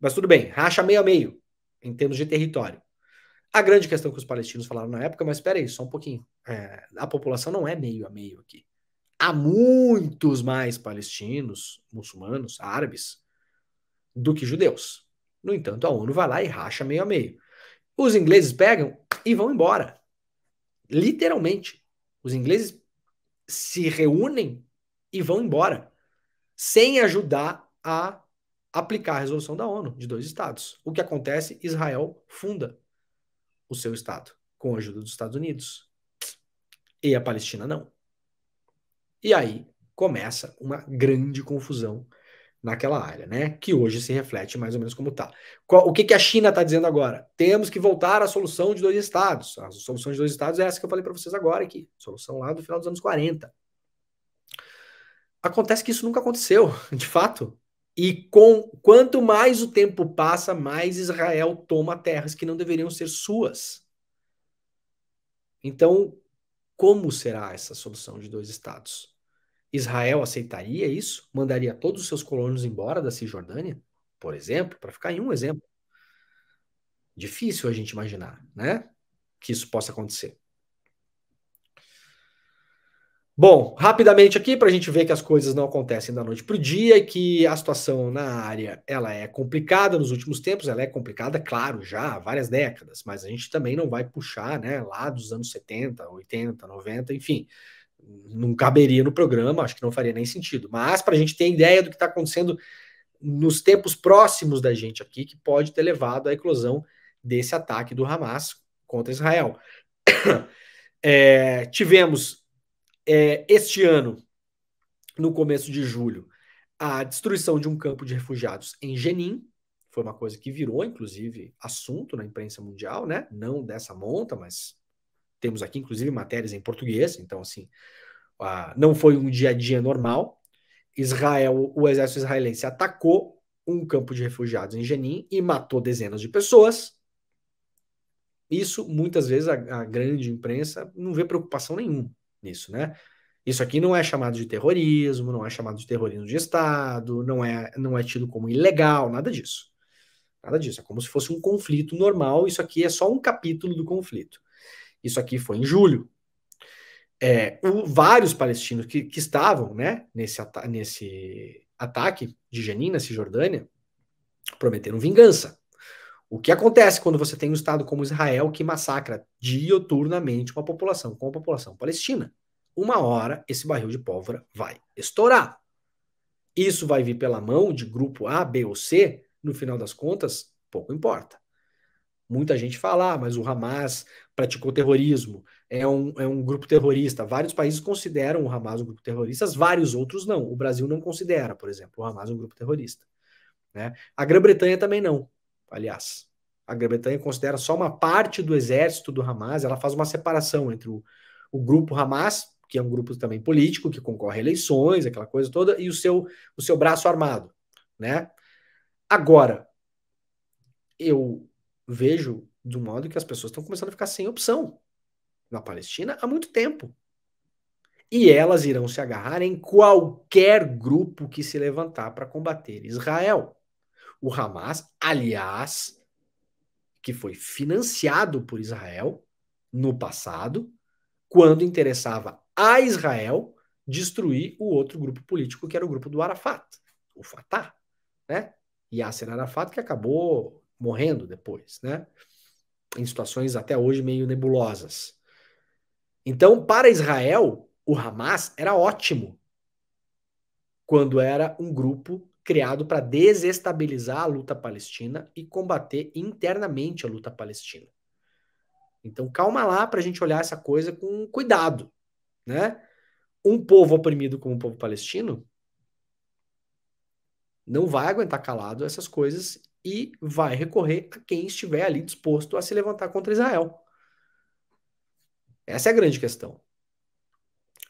Mas tudo bem, racha meio a meio, em termos de território. A grande questão que os palestinos falaram na época, mas espera aí, só um pouquinho. A população não é meio a meio aqui. Há muitos mais palestinos, muçulmanos, árabes, do que judeus. No entanto, a ONU vai lá e racha meio a meio. Os ingleses pegam e vão embora. Literalmente. Os ingleses se reúnem e vão embora, sem ajudar a aplicar a resolução da ONU de dois estados. O que acontece? Israel funda o seu estado, com a ajuda dos Estados Unidos. E a Palestina não. E aí começa uma grande confusão naquela área, né? Que hoje se reflete mais ou menos como está. O que a China está dizendo agora? Temos que voltar à solução de dois estados. A solução de dois estados é essa que eu falei para vocês agora aqui. Solução lá do final dos anos 40. Acontece que isso nunca aconteceu, de fato. E quanto mais o tempo passa, mais Israel toma terras que não deveriam ser suas. Então, como será essa solução de dois estados? Israel aceitaria isso? Mandaria todos os seus colonos embora da Cisjordânia, por exemplo, para ficar em um exemplo? Difícil a gente imaginar, né? Que isso possa acontecer. Bom, rapidamente aqui para a gente ver que as coisas não acontecem da noite para o dia e que a situação na área ela é complicada nos últimos tempos, ela é complicada, claro, já há várias décadas, mas a gente também não vai puxar, né, lá dos anos 70, 80, 90, enfim, não caberia no programa, acho que não faria nem sentido, mas para a gente ter ideia do que está acontecendo nos tempos próximos da gente aqui, que pode ter levado à eclosão desse ataque do Hamas contra Israel. Tivemos este ano, no começo de julho, a destruição de um campo de refugiados em Jenin. Foi uma coisa que virou, inclusive, assunto na imprensa mundial, né? Não dessa monta, mas temos aqui, inclusive, matérias em português. Então, assim, não foi um dia a dia normal. O exército israelense atacou um campo de refugiados em Jenin e matou dezenas de pessoas. Isso, muitas vezes, a grande imprensa não vê preocupação nenhuma nisso, né? Isso aqui não é chamado de terrorismo, não é chamado de terrorismo de Estado, não é tido como ilegal, nada disso. Nada disso. É como se fosse um conflito normal. Isso aqui é só um capítulo do conflito. Isso aqui foi em julho. Vários palestinos que estavam, né, nesse ataque de Jenin, na Cisjordânia, prometeram vingança. O que acontece quando você tem um Estado como Israel que massacra dioturnamente uma população como a população palestina? Uma hora esse barril de pólvora vai estourar. Isso vai vir pela mão de grupo A, B ou C, no final das contas, pouco importa. Muita gente fala, mas o Hamas praticou terrorismo, é um grupo terrorista. Vários países consideram o Hamas um grupo terrorista, vários outros não. O Brasil não considera, por exemplo, o Hamas um grupo terrorista. Né? A Grã-Bretanha também não, aliás. A Grã-Bretanha considera só uma parte do exército do Hamas, ela faz uma separação entre o grupo Hamas, que é um grupo também político, que concorre a eleições, aquela coisa toda, e o seu braço armado. Né? Agora, eu vejo de um modo que as pessoas estão começando a ficar sem opção na Palestina há muito tempo. E elas irão se agarrar em qualquer grupo que se levantar para combater Israel. O Hamas, aliás, que foi financiado por Israel no passado, quando interessava a Israel destruir o outro grupo político, que era o grupo do Arafat, o Fatah, né? Yasser Arafat, que acabou morrendo depois, né? Em situações até hoje meio nebulosas. Então, para Israel, o Hamas era ótimo quando era um grupo criado para desestabilizar a luta palestina e combater internamente a luta palestina. Então, calma lá para a gente olhar essa coisa com cuidado, né? Um povo oprimido como o povo palestino não vai aguentar calado essas coisas e vai recorrer a quem estiver ali disposto a se levantar contra Israel. Essa é a grande questão.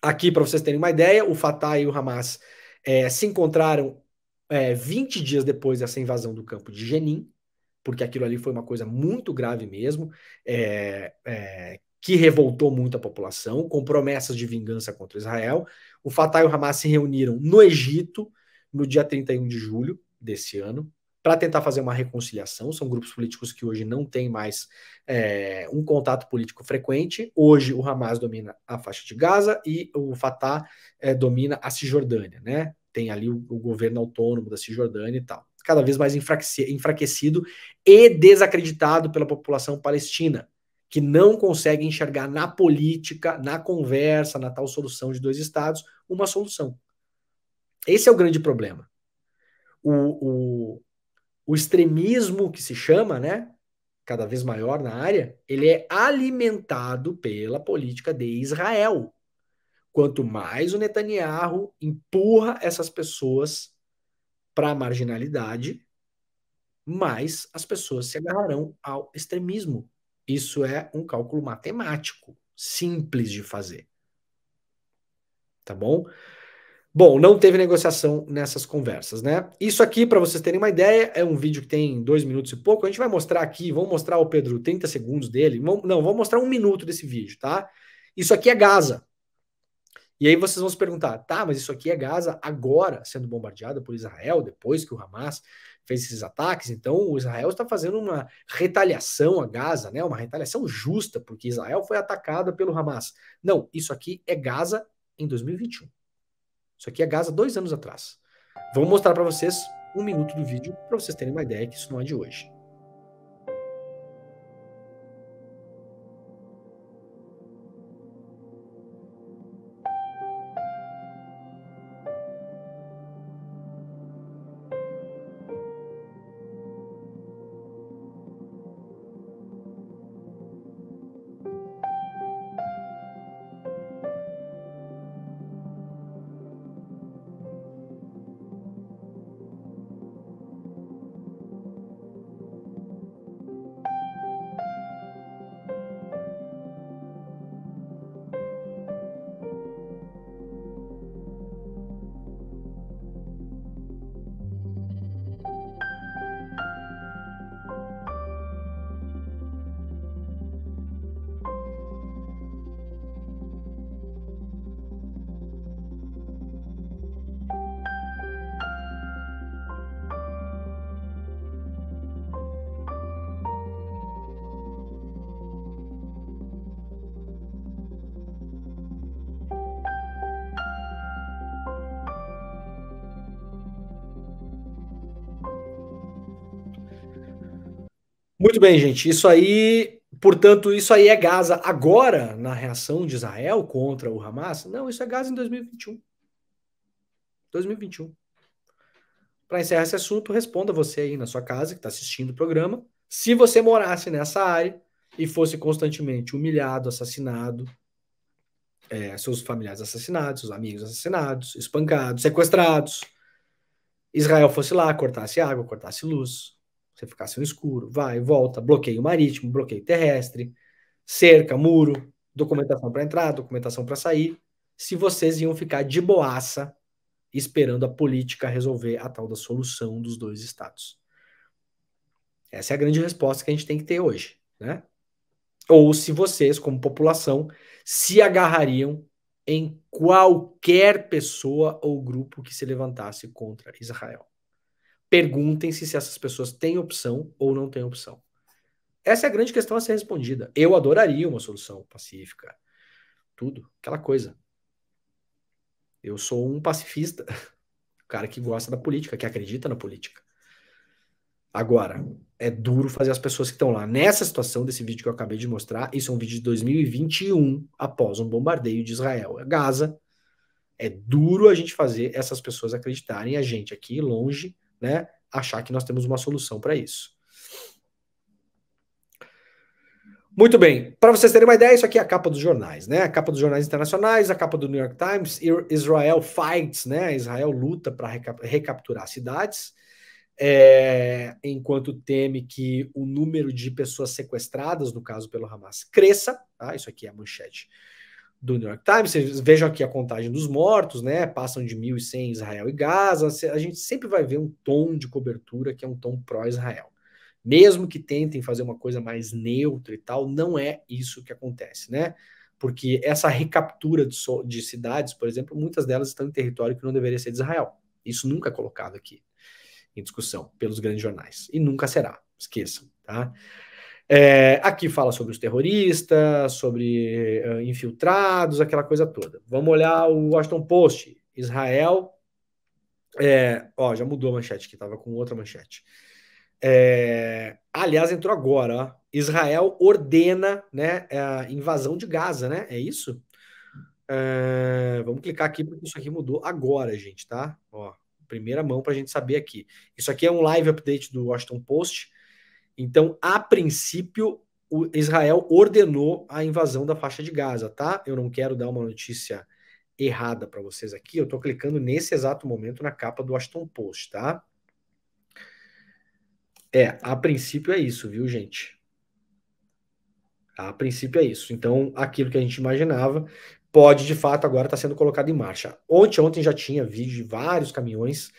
Aqui, para vocês terem uma ideia, o Fatah e o Hamas se encontraram 20 dias depois dessa invasão do campo de Jenin, porque aquilo ali foi uma coisa muito grave mesmo, que revoltou muito a população, com promessas de vingança contra Israel. O Fatah e o Hamas se reuniram no Egito no dia 31 de julho desse ano, para tentar fazer uma reconciliação. São grupos políticos que hoje não têm mais um contato político frequente. Hoje o Hamas domina a faixa de Gaza e o Fatah domina a Cisjordânia, né? Tem ali o governo autônomo da Cisjordânia e tal. Cada vez mais enfraquecido e desacreditado pela população palestina, que não consegue enxergar na política, na conversa, na tal solução de dois estados, uma solução. Esse é o grande problema. O extremismo que se chama, né, cada vez maior na área, ele é alimentado pela política de Israel. Quanto mais o Netanyahu empurra essas pessoas para a marginalidade, mais as pessoas se agarrarão ao extremismo. Isso é um cálculo matemático, simples de fazer. Tá bom? Bom, não teve negociação nessas conversas, né? Isso aqui, para vocês terem uma ideia, é um vídeo que tem 2 minutos e pouco. A gente vai mostrar aqui, vamos mostrar ao Pedro 30 segundos dele. Vamos mostrar 1 minuto desse vídeo, tá? Isso aqui é Gaza. E aí vocês vão se perguntar, tá, mas isso aqui é Gaza agora sendo bombardeada por Israel, depois que o Hamas fez esses ataques. Então o Israel está fazendo uma retaliação a Gaza, né? Uma retaliação justa, porque Israel foi atacada pelo Hamas. Não, isso aqui é Gaza em 2021. Isso aqui é Gaza 2 anos atrás. Vou mostrar para vocês 1 minuto do vídeo para vocês terem uma ideia que isso não é de hoje. Muito bem, gente. Isso aí, portanto, isso aí é Gaza agora, na reação de Israel contra o Hamas? Não, isso é Gaza em 2021. 2021. Para encerrar esse assunto, responda você aí na sua casa, que está assistindo o programa, se você morasse nessa área e fosse constantemente humilhado, assassinado, seus familiares assassinados, seus amigos assassinados, espancados, sequestrados, Israel fosse lá, cortasse água, cortasse luz, você ficasse no escuro, vai, volta, bloqueio marítimo, bloqueio terrestre, cerca, muro, documentação para entrar, documentação para sair, se vocês iam ficar de boaça esperando a política resolver a tal da solução dos dois estados. Essa é a grande resposta que a gente tem que ter hoje, né? Ou se vocês, como população, se agarrariam em qualquer pessoa ou grupo que se levantasse contra Israel. Perguntem-se se essas pessoas têm opção ou não têm opção. Essa é a grande questão a ser respondida. Eu adoraria uma solução pacífica, tudo, aquela coisa. Eu sou um pacifista, um cara que gosta da política, que acredita na política. Agora, é duro fazer as pessoas que estão lá nessa situação desse vídeo que eu acabei de mostrar. Isso é um vídeo de 2021, após um bombardeio de Israel a Gaza. É duro a gente fazer essas pessoas acreditarem, a gente aqui longe, né, achar que nós temos uma solução para isso. Muito bem, para vocês terem uma ideia, isso aqui é a capa dos jornais, né? A capa dos jornais internacionais, a capa do New York Times, Israel fights, né? Israel luta para recapturar cidades. Enquanto teme que o número de pessoas sequestradas, no caso pelo Hamas, cresça. Tá? Isso aqui é a manchete do New York Times. Vocês vejam aqui a contagem dos mortos, né? Passam de 1.100 Israel e Gaza. A gente sempre vai ver um tom de cobertura que é um tom pró-Israel. Mesmo que tentem fazer uma coisa mais neutra e tal, não é isso que acontece, né? Porque essa recaptura de cidades, por exemplo, muitas delas estão em território que não deveria ser de Israel. Isso nunca é colocado aqui em discussão pelos grandes jornais. E nunca será, esqueçam, tá? Aqui fala sobre os terroristas, sobre infiltrados, aquela coisa toda. Vamos olhar o Washington Post. Israel... já mudou a manchete, que estava com outra manchete. Aliás, entrou agora, ó. Israel ordena, né, a invasão de Gaza, né? É isso? Vamos clicar aqui, porque isso aqui mudou agora, gente, tá? Ó, primeira mão para a gente saber aqui. Isso aqui é um live update do Washington Post. Então, a princípio, o Israel ordenou a invasão da faixa de Gaza, tá? Eu não quero dar uma notícia errada para vocês aqui. Eu tô clicando nesse exato momento na capa do Washington Post, tá? A princípio é isso, viu, gente? A princípio é isso. Então, aquilo que a gente imaginava pode, de fato, agora estar sendo colocado em marcha. Ontem já tinha vídeo de vários caminhões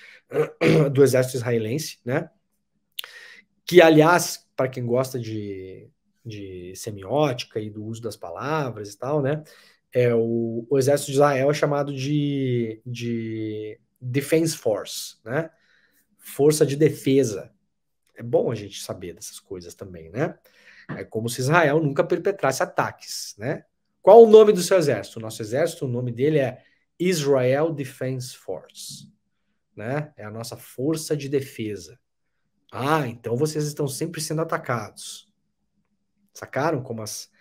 do exército israelense, né? Que, aliás, para quem gosta de semiótica e do uso das palavras e tal, né? O exército de Israel é chamado de Defense Force, né? Força de defesa. É bom a gente saber dessas coisas também, né? É como se Israel nunca perpetrasse ataques, né? Qual o nome do seu exército? O nosso exército, o nome dele é Israel Defense Force, né? É a nossa força de defesa. Então vocês estão sempre sendo atacados. Sacaram como as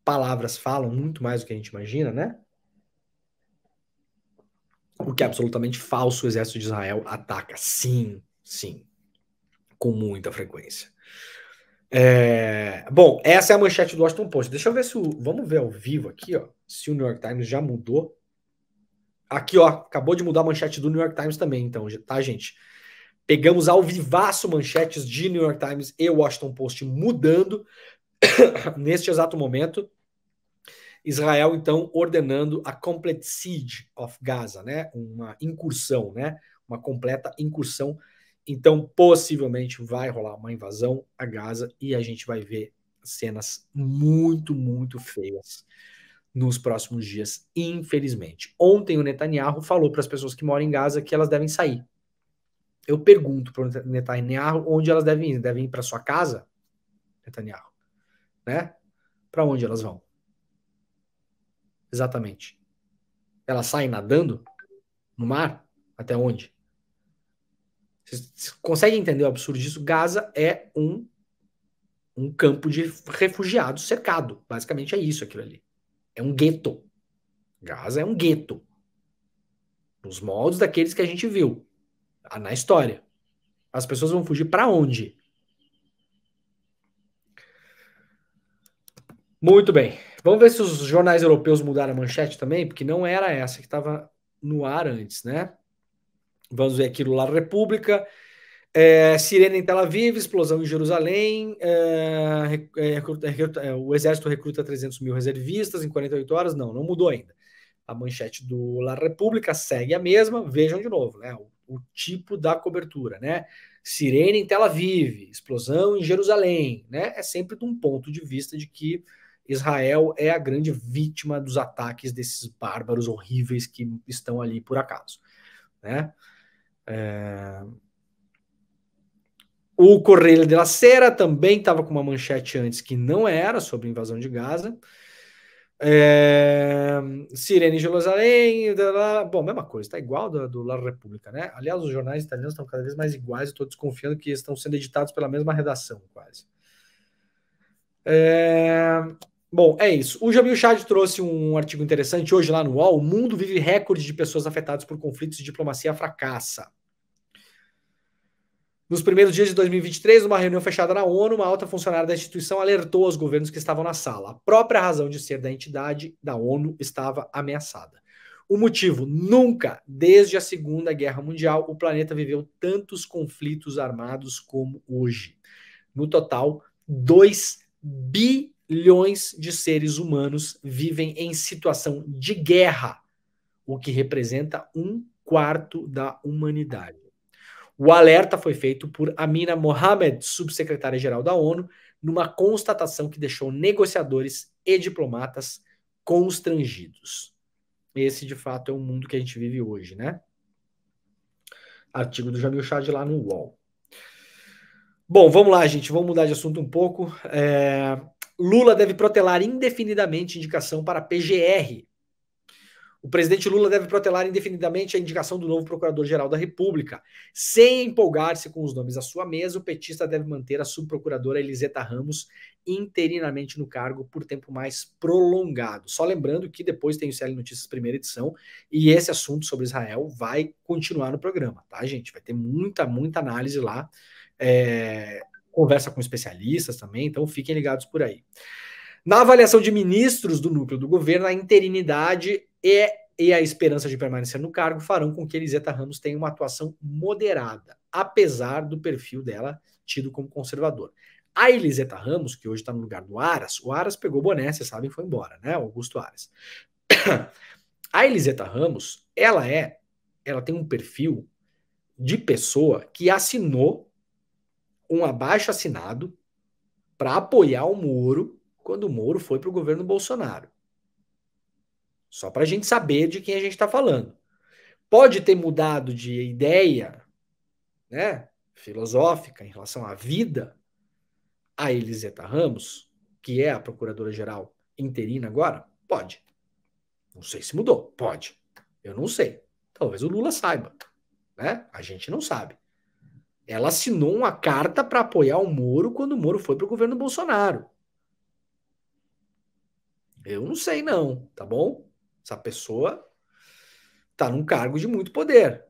palavras falam muito mais do que a gente imagina, né? O que é absolutamente falso, o exército de Israel ataca. Sim, sim. Com muita frequência. Bom, essa é a manchete do Washington Post. Deixa eu ver se vamos ver ao vivo aqui, ó, se o New York Times já mudou. Aqui, ó, acabou de mudar a manchete do New York Times também, então, tá, gente? Pegamos ao vivaço manchetes de New York Times e Washington Post mudando neste exato momento. Israel, então, ordenando a complete siege of Gaza, né? Uma incursão, né? Uma completa incursão. Então, possivelmente vai rolar uma invasão a Gaza e a gente vai ver cenas muito, muito feias nos próximos dias, infelizmente. Ontem o Netanyahu falou para as pessoas que moram em Gaza que elas devem sair. Eu pergunto para o Netanyahu onde elas devem ir. Devem ir para sua casa, Netanyahu? Né? Para onde elas vão? Exatamente. Elas saem nadando no mar? Até onde? Vocês conseguem entender o absurdo disso? Gaza é um um campo de refugiados cercado. Basicamente é isso aquilo ali. É um gueto. Gaza é um gueto. Nos moldes daqueles que a gente viu na história. As pessoas vão fugir para onde? Muito bem. Vamos ver se os jornais europeus mudaram a manchete também, porque não era essa que estava no ar antes, né? Vamos ver aqui no La República. Sirene em Tel Aviv, explosão em Jerusalém, o exército recruta 300 mil reservistas em 48 horas. Não mudou ainda. A manchete do La República segue a mesma. Vejam de novo, né? O tipo da cobertura, né? Sirene em Tel Aviv, explosão em Jerusalém, né? É sempre de um ponto de vista de que Israel é a grande vítima dos ataques desses bárbaros horríveis que estão ali por acaso, né? O Correio de la Sera também estava com uma manchete antes que não era sobre a invasão de Gaza. Sirene em Jerusalém, bom, mesma coisa, tá igual do La República, né? Aliás, os jornais italianos estão cada vez mais iguais, eu estou desconfiando que estão sendo editados pela mesma redação, quase. Bom, é isso. O Jamil Chad trouxe um artigo interessante hoje lá no UOL. O mundo vive recorde de pessoas afetadas por conflitos e diplomacia fracassa. Nos primeiros dias de 2023, numa reunião fechada na ONU, uma alta funcionária da instituição alertou aos governos que estavam na sala. A própria razão de ser da entidade da ONU estava ameaçada. O motivo: nunca, desde a Segunda Guerra Mundial, o planeta viveu tantos conflitos armados como hoje. No total, 2 bilhões de seres humanos vivem em situação de guerra, o que representa 1/4 da humanidade. O alerta foi feito por Amina Mohamed, subsecretária-geral da ONU, numa constatação que deixou negociadores e diplomatas constrangidos. Esse, de fato, é o mundo que a gente vive hoje, né? Artigo do Jamil Chad lá no UOL. Bom, vamos lá, gente. Vamos mudar de assunto um pouco. Lula deve protelar indefinidamente indicação para PGR. O presidente Lula deve protelar indefinidamente a indicação do novo Procurador-Geral da República. Sem empolgar-se com os nomes à sua mesa, o petista deve manter a subprocuradora Eliseta Ramos interinamente no cargo por tempo mais prolongado. Só lembrando que depois tem o CL Notícias primeira edição e esse assunto sobre Israel vai continuar no programa, tá, gente? Vai ter muita análise lá. Conversa com especialistas também, então fiquem ligados por aí. Na avaliação de ministros do núcleo do governo, a interinidade e a esperança de permanecer no cargo farão com que Eliseta Ramos tenha uma atuação moderada, apesar do perfil dela tido como conservador. A Eliseta Ramos, que hoje está no lugar do Aras, o Aras pegou o boné, vocês sabem, foi embora, né? Augusto Aras. A Eliseta Ramos, ela tem um perfil de pessoa que assinou um abaixo-assinado para apoiar o Moro quando o Moro foi para o governo Bolsonaro. Só para a gente saber de quem a gente está falando. Pode ter mudado de ideia, né, filosófica em relação à vida, a Eliseta Ramos, que é a procuradora-geral interina agora? Pode. Não sei se mudou. Pode. Eu não sei. Talvez o Lula saiba, né? A gente não sabe. Ela assinou uma carta para apoiar o Moro quando o Moro foi para o governo Bolsonaro. Eu não sei não, tá bom? Essa pessoa está num cargo de muito poder.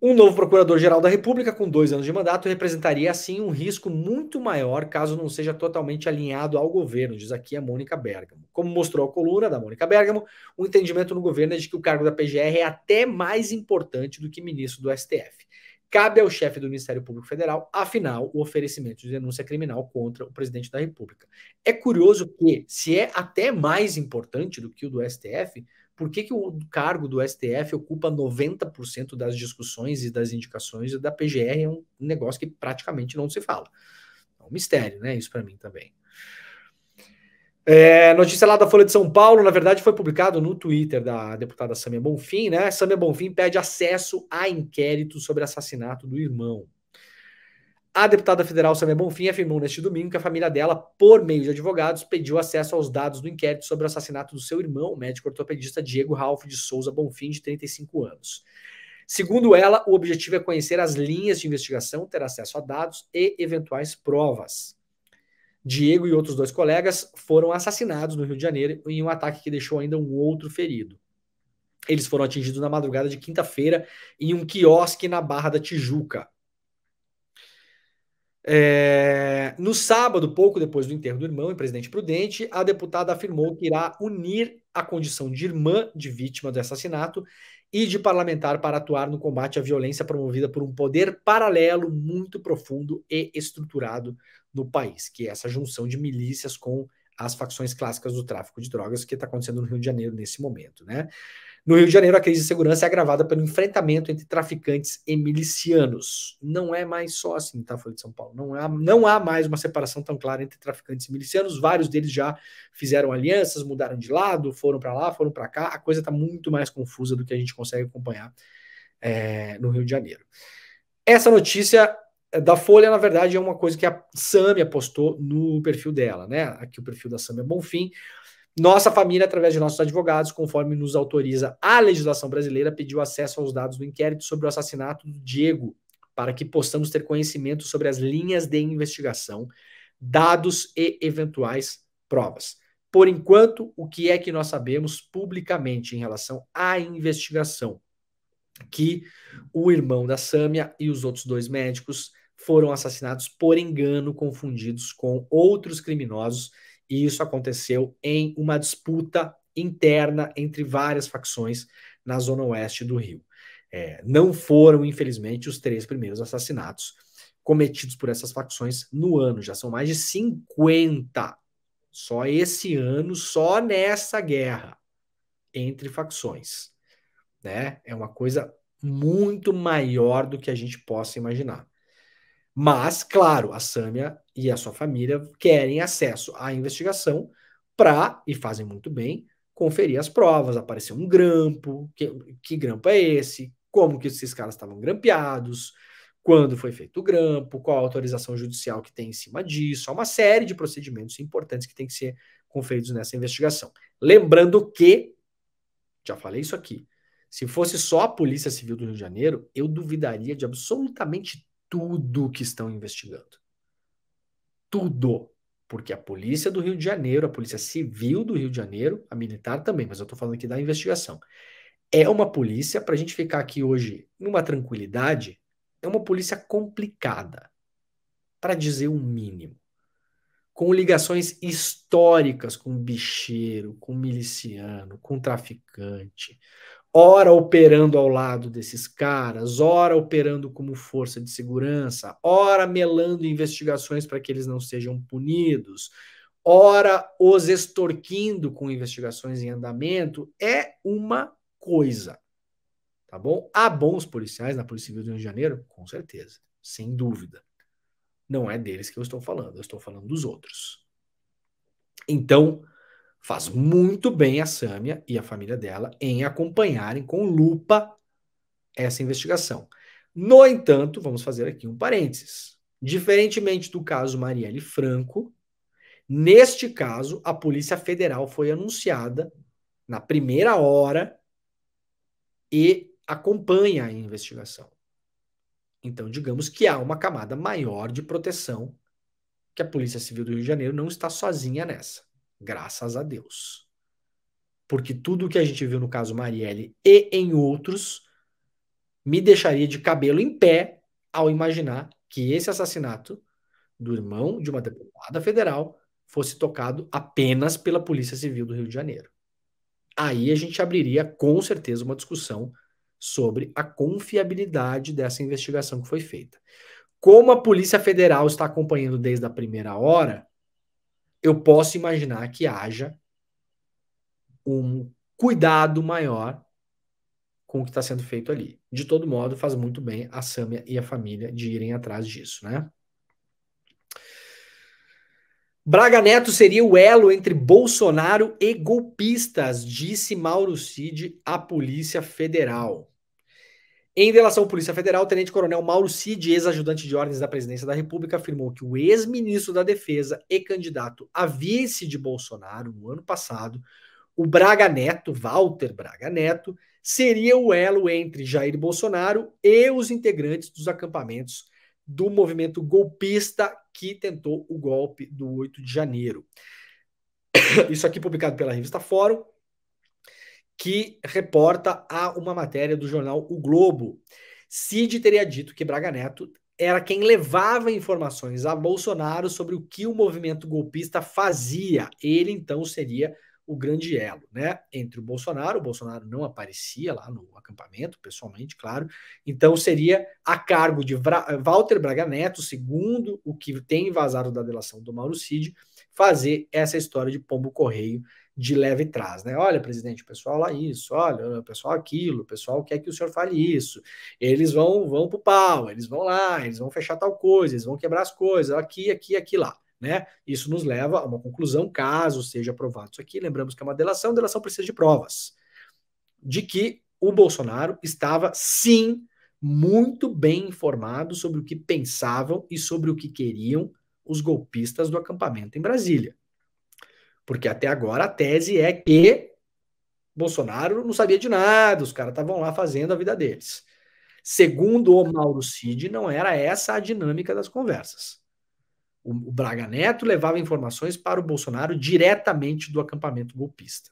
Um novo Procurador-Geral da República com 2 anos de mandato representaria, assim, um risco muito maior caso não seja totalmente alinhado ao governo, diz aqui a Mônica Bergamo. Como mostrou a coluna da Mônica Bergamo, o entendimento no governo é de que o cargo da PGR é até mais importante do que ministro do STF. Cabe ao chefe do Ministério Público Federal, afinal, o oferecimento de denúncia criminal contra o presidente da República. É curioso que, se é até mais importante do que o do STF, por que o cargo do STF ocupa 90% das discussões e das indicações e da PGR é um negócio que praticamente não se fala. É um mistério, né? Isso para mim também. Notícia lá da Folha de São Paulo, na verdade foi publicado no Twitter da deputada Sâmia Bonfim, né? Sâmia Bonfim pede acesso a inquérito sobre assassinato do irmão. A deputada federal Sâmia Bonfim afirmou neste domingo que a família dela, por meio de advogados, pediu acesso aos dados do inquérito sobre o assassinato do seu irmão, o médico ortopedista Diego Ralph de Souza Bonfim, de 35 anos. Segundo ela, o objetivo é conhecer as linhas de investigação, ter acesso a dados e eventuais provas. Diego e outros 2 colegas foram assassinados no Rio de Janeiro em um ataque que deixou ainda um outro ferido. Eles foram atingidos na madrugada de quinta-feira em um quiosque na Barra da Tijuca. No sábado, pouco depois do enterro do irmão em Presidente Prudente, a deputada afirmou que irá unir a condição de irmã de vítima do assassinato e de parlamentar para atuar no combate à violência promovida por um poder paralelo muito profundo e estruturado no país, que é essa junção de milícias com as facções clássicas do tráfico de drogas que está acontecendo no Rio de Janeiro nesse momento, né? No Rio de Janeiro, a crise de segurança é agravada pelo enfrentamento entre traficantes e milicianos. Não é mais só assim, tá, Folha de São Paulo? Não há mais uma separação tão clara entre traficantes e milicianos. Vários deles já fizeram alianças, mudaram de lado, foram para lá, foram para cá. A coisa está muito mais confusa do que a gente consegue acompanhar no Rio de Janeiro. Essa notícia da Folha, na verdade, é uma coisa que a Sâmia postou no perfil dela, né? Aqui o perfil da Sâmia Bonfim. Nossa família, através de nossos advogados, conforme nos autoriza a legislação brasileira, pediu acesso aos dados do inquérito sobre o assassinato do Diego, para que possamos ter conhecimento sobre as linhas de investigação, dados e eventuais provas. Por enquanto, o que é que nós sabemos publicamente em relação à investigação? Que o irmão da Sâmia e os outros 2 médicos foram assassinados por engano, confundidos com outros criminosos, e isso aconteceu em uma disputa interna entre várias facções na zona oeste do Rio. Não foram, infelizmente, os 3 primeiros assassinatos cometidos por essas facções no ano. Já são mais de 50. Só esse ano, só nessa guerra entre facções. Né? É uma coisa muito maior do que a gente possa imaginar. Mas, claro, a Sâmia e a sua família querem acesso à investigação para, e fazem muito bem, conferir as provas, aparecer um grampo, que grampo é esse, como que esses caras estavam grampeados, quando foi feito o grampo, qual a autorização judicial que tem em cima disso, há uma série de procedimentos importantes que tem que ser conferidos nessa investigação. Lembrando que, já falei isso aqui, se fosse só a Polícia Civil do Rio de Janeiro, eu duvidaria de absolutamente tudo que estão investigando. Tudo. Porque a Polícia do Rio de Janeiro, a Polícia Civil do Rio de Janeiro, a militar também, mas eu estou falando aqui da investigação, é uma polícia, para a gente ficar aqui hoje numa tranquilidade, é uma polícia complicada, para dizer o mínimo. Com ligações históricas com bicheiro, com miliciano, com traficante, ora operando ao lado desses caras, ora operando como força de segurança, ora melando investigações para que eles não sejam punidos, ora os extorquindo com investigações em andamento, é uma coisa, tá bom? Há bons policiais na Polícia Civil do Rio de Janeiro? Com certeza, sem dúvida. Não é deles que eu estou falando dos outros. Então, faz muito bem a Sâmia e a família dela em acompanharem com lupa essa investigação. No entanto, vamos fazer aqui um parênteses. Diferentemente do caso Marielle Franco, neste caso, a Polícia Federal foi anunciada na primeira hora e acompanha a investigação. Então, digamos que há uma camada maior de proteção, que a Polícia Civil do Rio de Janeiro não está sozinha nessa. Graças a Deus. Porque tudo o que a gente viu no caso Marielle e em outros me deixaria de cabelo em pé ao imaginar que esse assassinato do irmão de uma deputada federal fosse tocado apenas pela Polícia Civil do Rio de Janeiro. Aí a gente abriria com certeza uma discussão sobre a confiabilidade dessa investigação que foi feita. Como a Polícia Federal está acompanhando desde a primeira hora, eu posso imaginar que haja um cuidado maior com o que está sendo feito ali. De todo modo, faz muito bem a Sâmia e a família de irem atrás disso, né? Braga Neto seria o elo entre Bolsonaro e golpistas, disse Mauro Cid à Polícia Federal. Em relação à Polícia Federal, o tenente-coronel Mauro Cid, ex-ajudante de ordens da Presidência da República, afirmou que o ex-ministro da Defesa e candidato a vice de Bolsonaro no ano passado, o Braga Neto, Walter Braga Neto, seria o elo entre Jair Bolsonaro e os integrantes dos acampamentos do movimento golpista que tentou o golpe do 8 de janeiro. Isso aqui publicado pela revista Fórum, que reporta uma matéria do jornal O Globo. Cid teria dito que Braga Neto era quem levava informações a Bolsonaro sobre o que o movimento golpista fazia. Ele, então, seria o grande elo, né, entre o Bolsonaro não aparecia lá no acampamento, pessoalmente, claro, então seria a cargo de Walter Braga Neto, segundo o que tem vazado da delação do Mauro Cid, fazer essa história de pombo correio de leve trás, né? Olha, presidente, o pessoal lá isso, olha, o pessoal aquilo, o pessoal quer que o senhor fale isso, eles vão pro pau, eles vão lá, eles vão fechar tal coisa, eles vão quebrar as coisas, aqui lá, né? Isso nos leva a uma conclusão, caso seja aprovado isso aqui, lembramos que é uma delação precisa de provas, de que o Bolsonaro estava, sim, muito bem informado sobre o que pensavam e sobre o que queriam os golpistas do acampamento em Brasília. Porque até agora a tese é que Bolsonaro não sabia de nada, os caras estavam lá fazendo a vida deles. Segundo o Mauro Cid, não era essa a dinâmica das conversas. O Braga Neto levava informações para o Bolsonaro diretamente do acampamento golpista.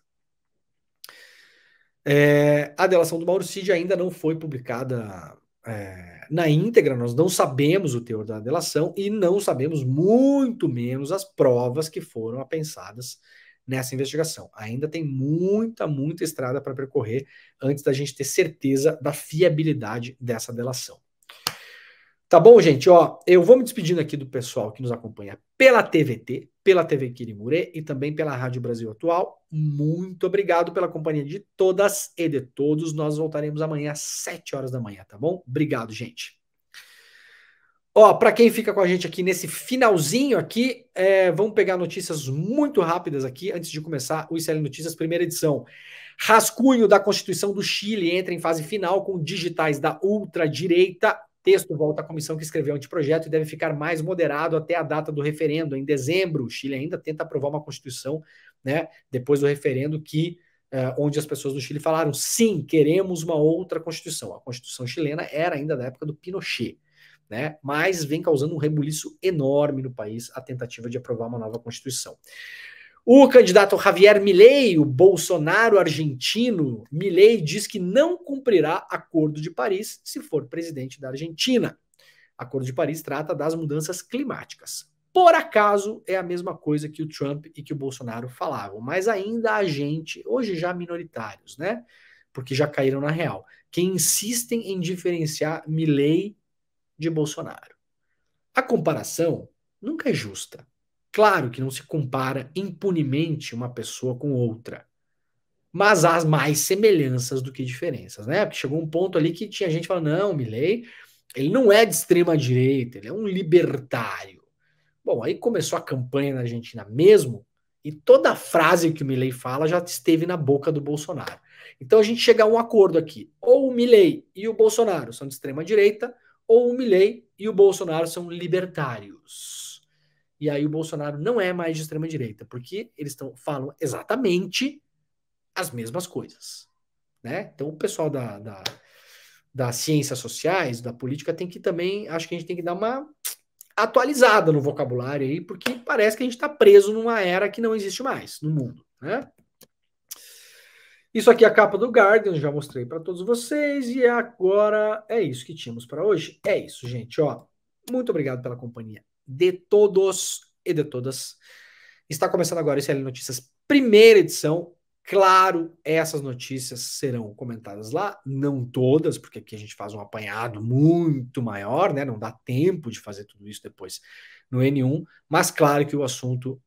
A delação do Mauro Cid ainda não foi publicada na íntegra, nós não sabemos o teor da delação e não sabemos muito menos as provas que foram apensadas nessa investigação. Ainda tem muita estrada para percorrer antes da gente ter certeza da fiabilidade dessa delação. Tá bom, gente? Ó, eu vou me despedindo aqui do pessoal que nos acompanha pela TVT, pela TV Quirimurê e também pela Rádio Brasil Atual. Muito obrigado pela companhia de todas e de todos. Nós voltaremos amanhã às 7 horas da manhã, tá bom? Obrigado, gente. Ó, para quem fica com a gente aqui nesse finalzinho aqui, vamos pegar notícias muito rápidas aqui, antes de começar o ICL Notícias, primeira edição. Rascunho da Constituição do Chile entra em fase final com digitais da ultradireita. Texto volta à comissão que escreveu o anteprojeto e deve ficar mais moderado até a data do referendo, em dezembro. O Chile ainda tenta aprovar uma Constituição, né, depois do referendo onde as pessoas do Chile falaram, sim, queremos uma outra Constituição. A Constituição chilena era ainda da época do Pinochet, né, mas vem causando um rebuliço enorme no país a tentativa de aprovar uma nova Constituição. O candidato Javier Milei, o Bolsonaro argentino, Milei diz que não cumprirá Acordo de Paris se for presidente da Argentina. Acordo de Paris trata das mudanças climáticas. Por acaso, é a mesma coisa que o Trump e que o Bolsonaro falavam, mas ainda há gente, hoje já minoritários, né? Porque já caíram na real, que insistem em diferenciar Milei de Bolsonaro. A comparação nunca é justa. Claro que não se compara impunemente uma pessoa com outra, mas há mais semelhanças do que diferenças, né? Porque chegou um ponto ali que tinha gente falando, não, Milei, ele não é de extrema direita, ele é um libertário. Bom, aí começou a campanha na Argentina mesmo, e toda frase que o Milei fala já esteve na boca do Bolsonaro. Então a gente chega a um acordo aqui, ou o Milei e o Bolsonaro são de extrema direita, ou o Milei e o Bolsonaro são libertários. E aí o Bolsonaro não é mais de extrema direita, porque eles falam exatamente as mesmas coisas, né? Então o pessoal das ciências sociais, da política, tem que também, acho que a gente tem que dar uma atualizada no vocabulário aí, porque parece que a gente está preso numa era que não existe mais no mundo, né? Isso aqui é a capa do Guardian, já mostrei para todos vocês, e agora é isso que tínhamos para hoje. É isso, gente, ó. Muito obrigado pela companhia de todos e de todas. Está começando agora o ICL Notícias, primeira edição. Claro, essas notícias serão comentadas lá, não todas, porque aqui a gente faz um apanhado muito maior, né? Não dá tempo de fazer tudo isso depois no N1, mas claro que o assunto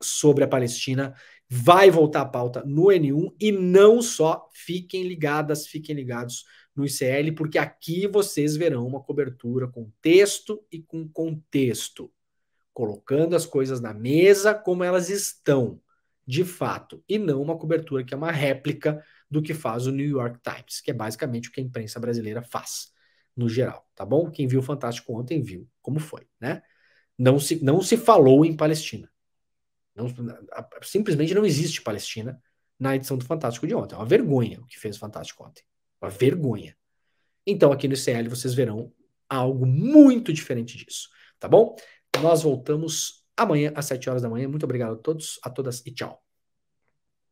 sobre a Palestina vai voltar à pauta no N1 e não só. Fiquem ligadas, fiquem ligados no ICL, porque aqui vocês verão uma cobertura com texto e com contexto, colocando as coisas na mesa como elas estão, de fato, e não uma cobertura que é uma réplica do que faz o New York Times, que é basicamente o que a imprensa brasileira faz, no geral, tá bom? Quem viu o Fantástico ontem viu como foi, né? Não se falou em Palestina. Simplesmente não existe Palestina na edição do Fantástico de ontem. É uma vergonha o que fez o Fantástico ontem. Uma vergonha. Então aqui no ICL vocês verão algo muito diferente disso, tá bom? Nós voltamos amanhã às 7 horas da manhã. Muito obrigado a todos, a todas e tchau.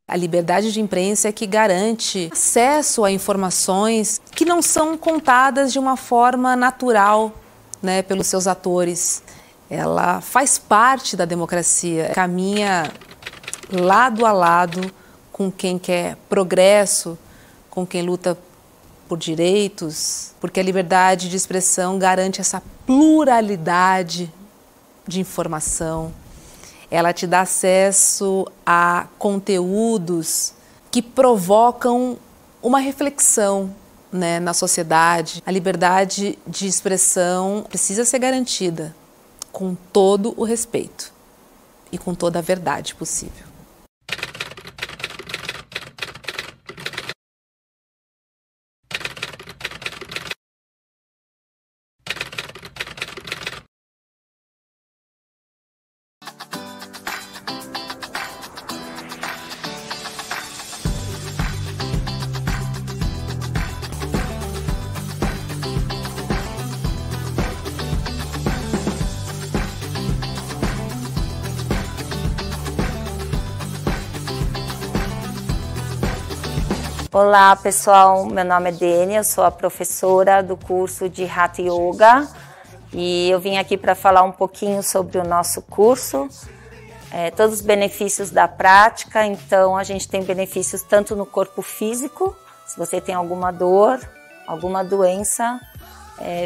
A liberdade de imprensa é que garante acesso a informações que não são contadas de uma forma natural, né, pelos seus atores. Ela faz parte da democracia, caminha lado a lado com quem quer progresso, com quem luta por direitos, porque a liberdade de expressão garante essa pluralidade de informação. Ela te dá acesso a conteúdos que provocam uma reflexão, né, na sociedade. A liberdade de expressão precisa ser garantida com todo o respeito e com toda a verdade possível. Olá pessoal, meu nome é Dênia, eu sou a professora do curso de Hatha Yoga e eu vim aqui para falar um pouquinho sobre o nosso curso, todos os benefícios da prática. Então a gente tem benefícios tanto no corpo físico, se você tem alguma dor, alguma doença,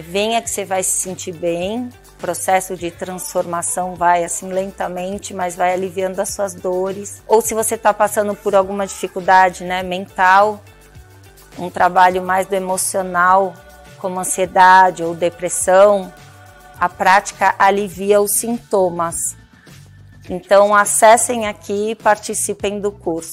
venha que você vai se sentir bem. O processo de transformação vai assim lentamente, mas vai aliviando as suas dores. Ou se você está passando por alguma dificuldade, né, mental, um trabalho mais do emocional, como ansiedade ou depressão, a prática alivia os sintomas. Então acessem aqui e participem do curso.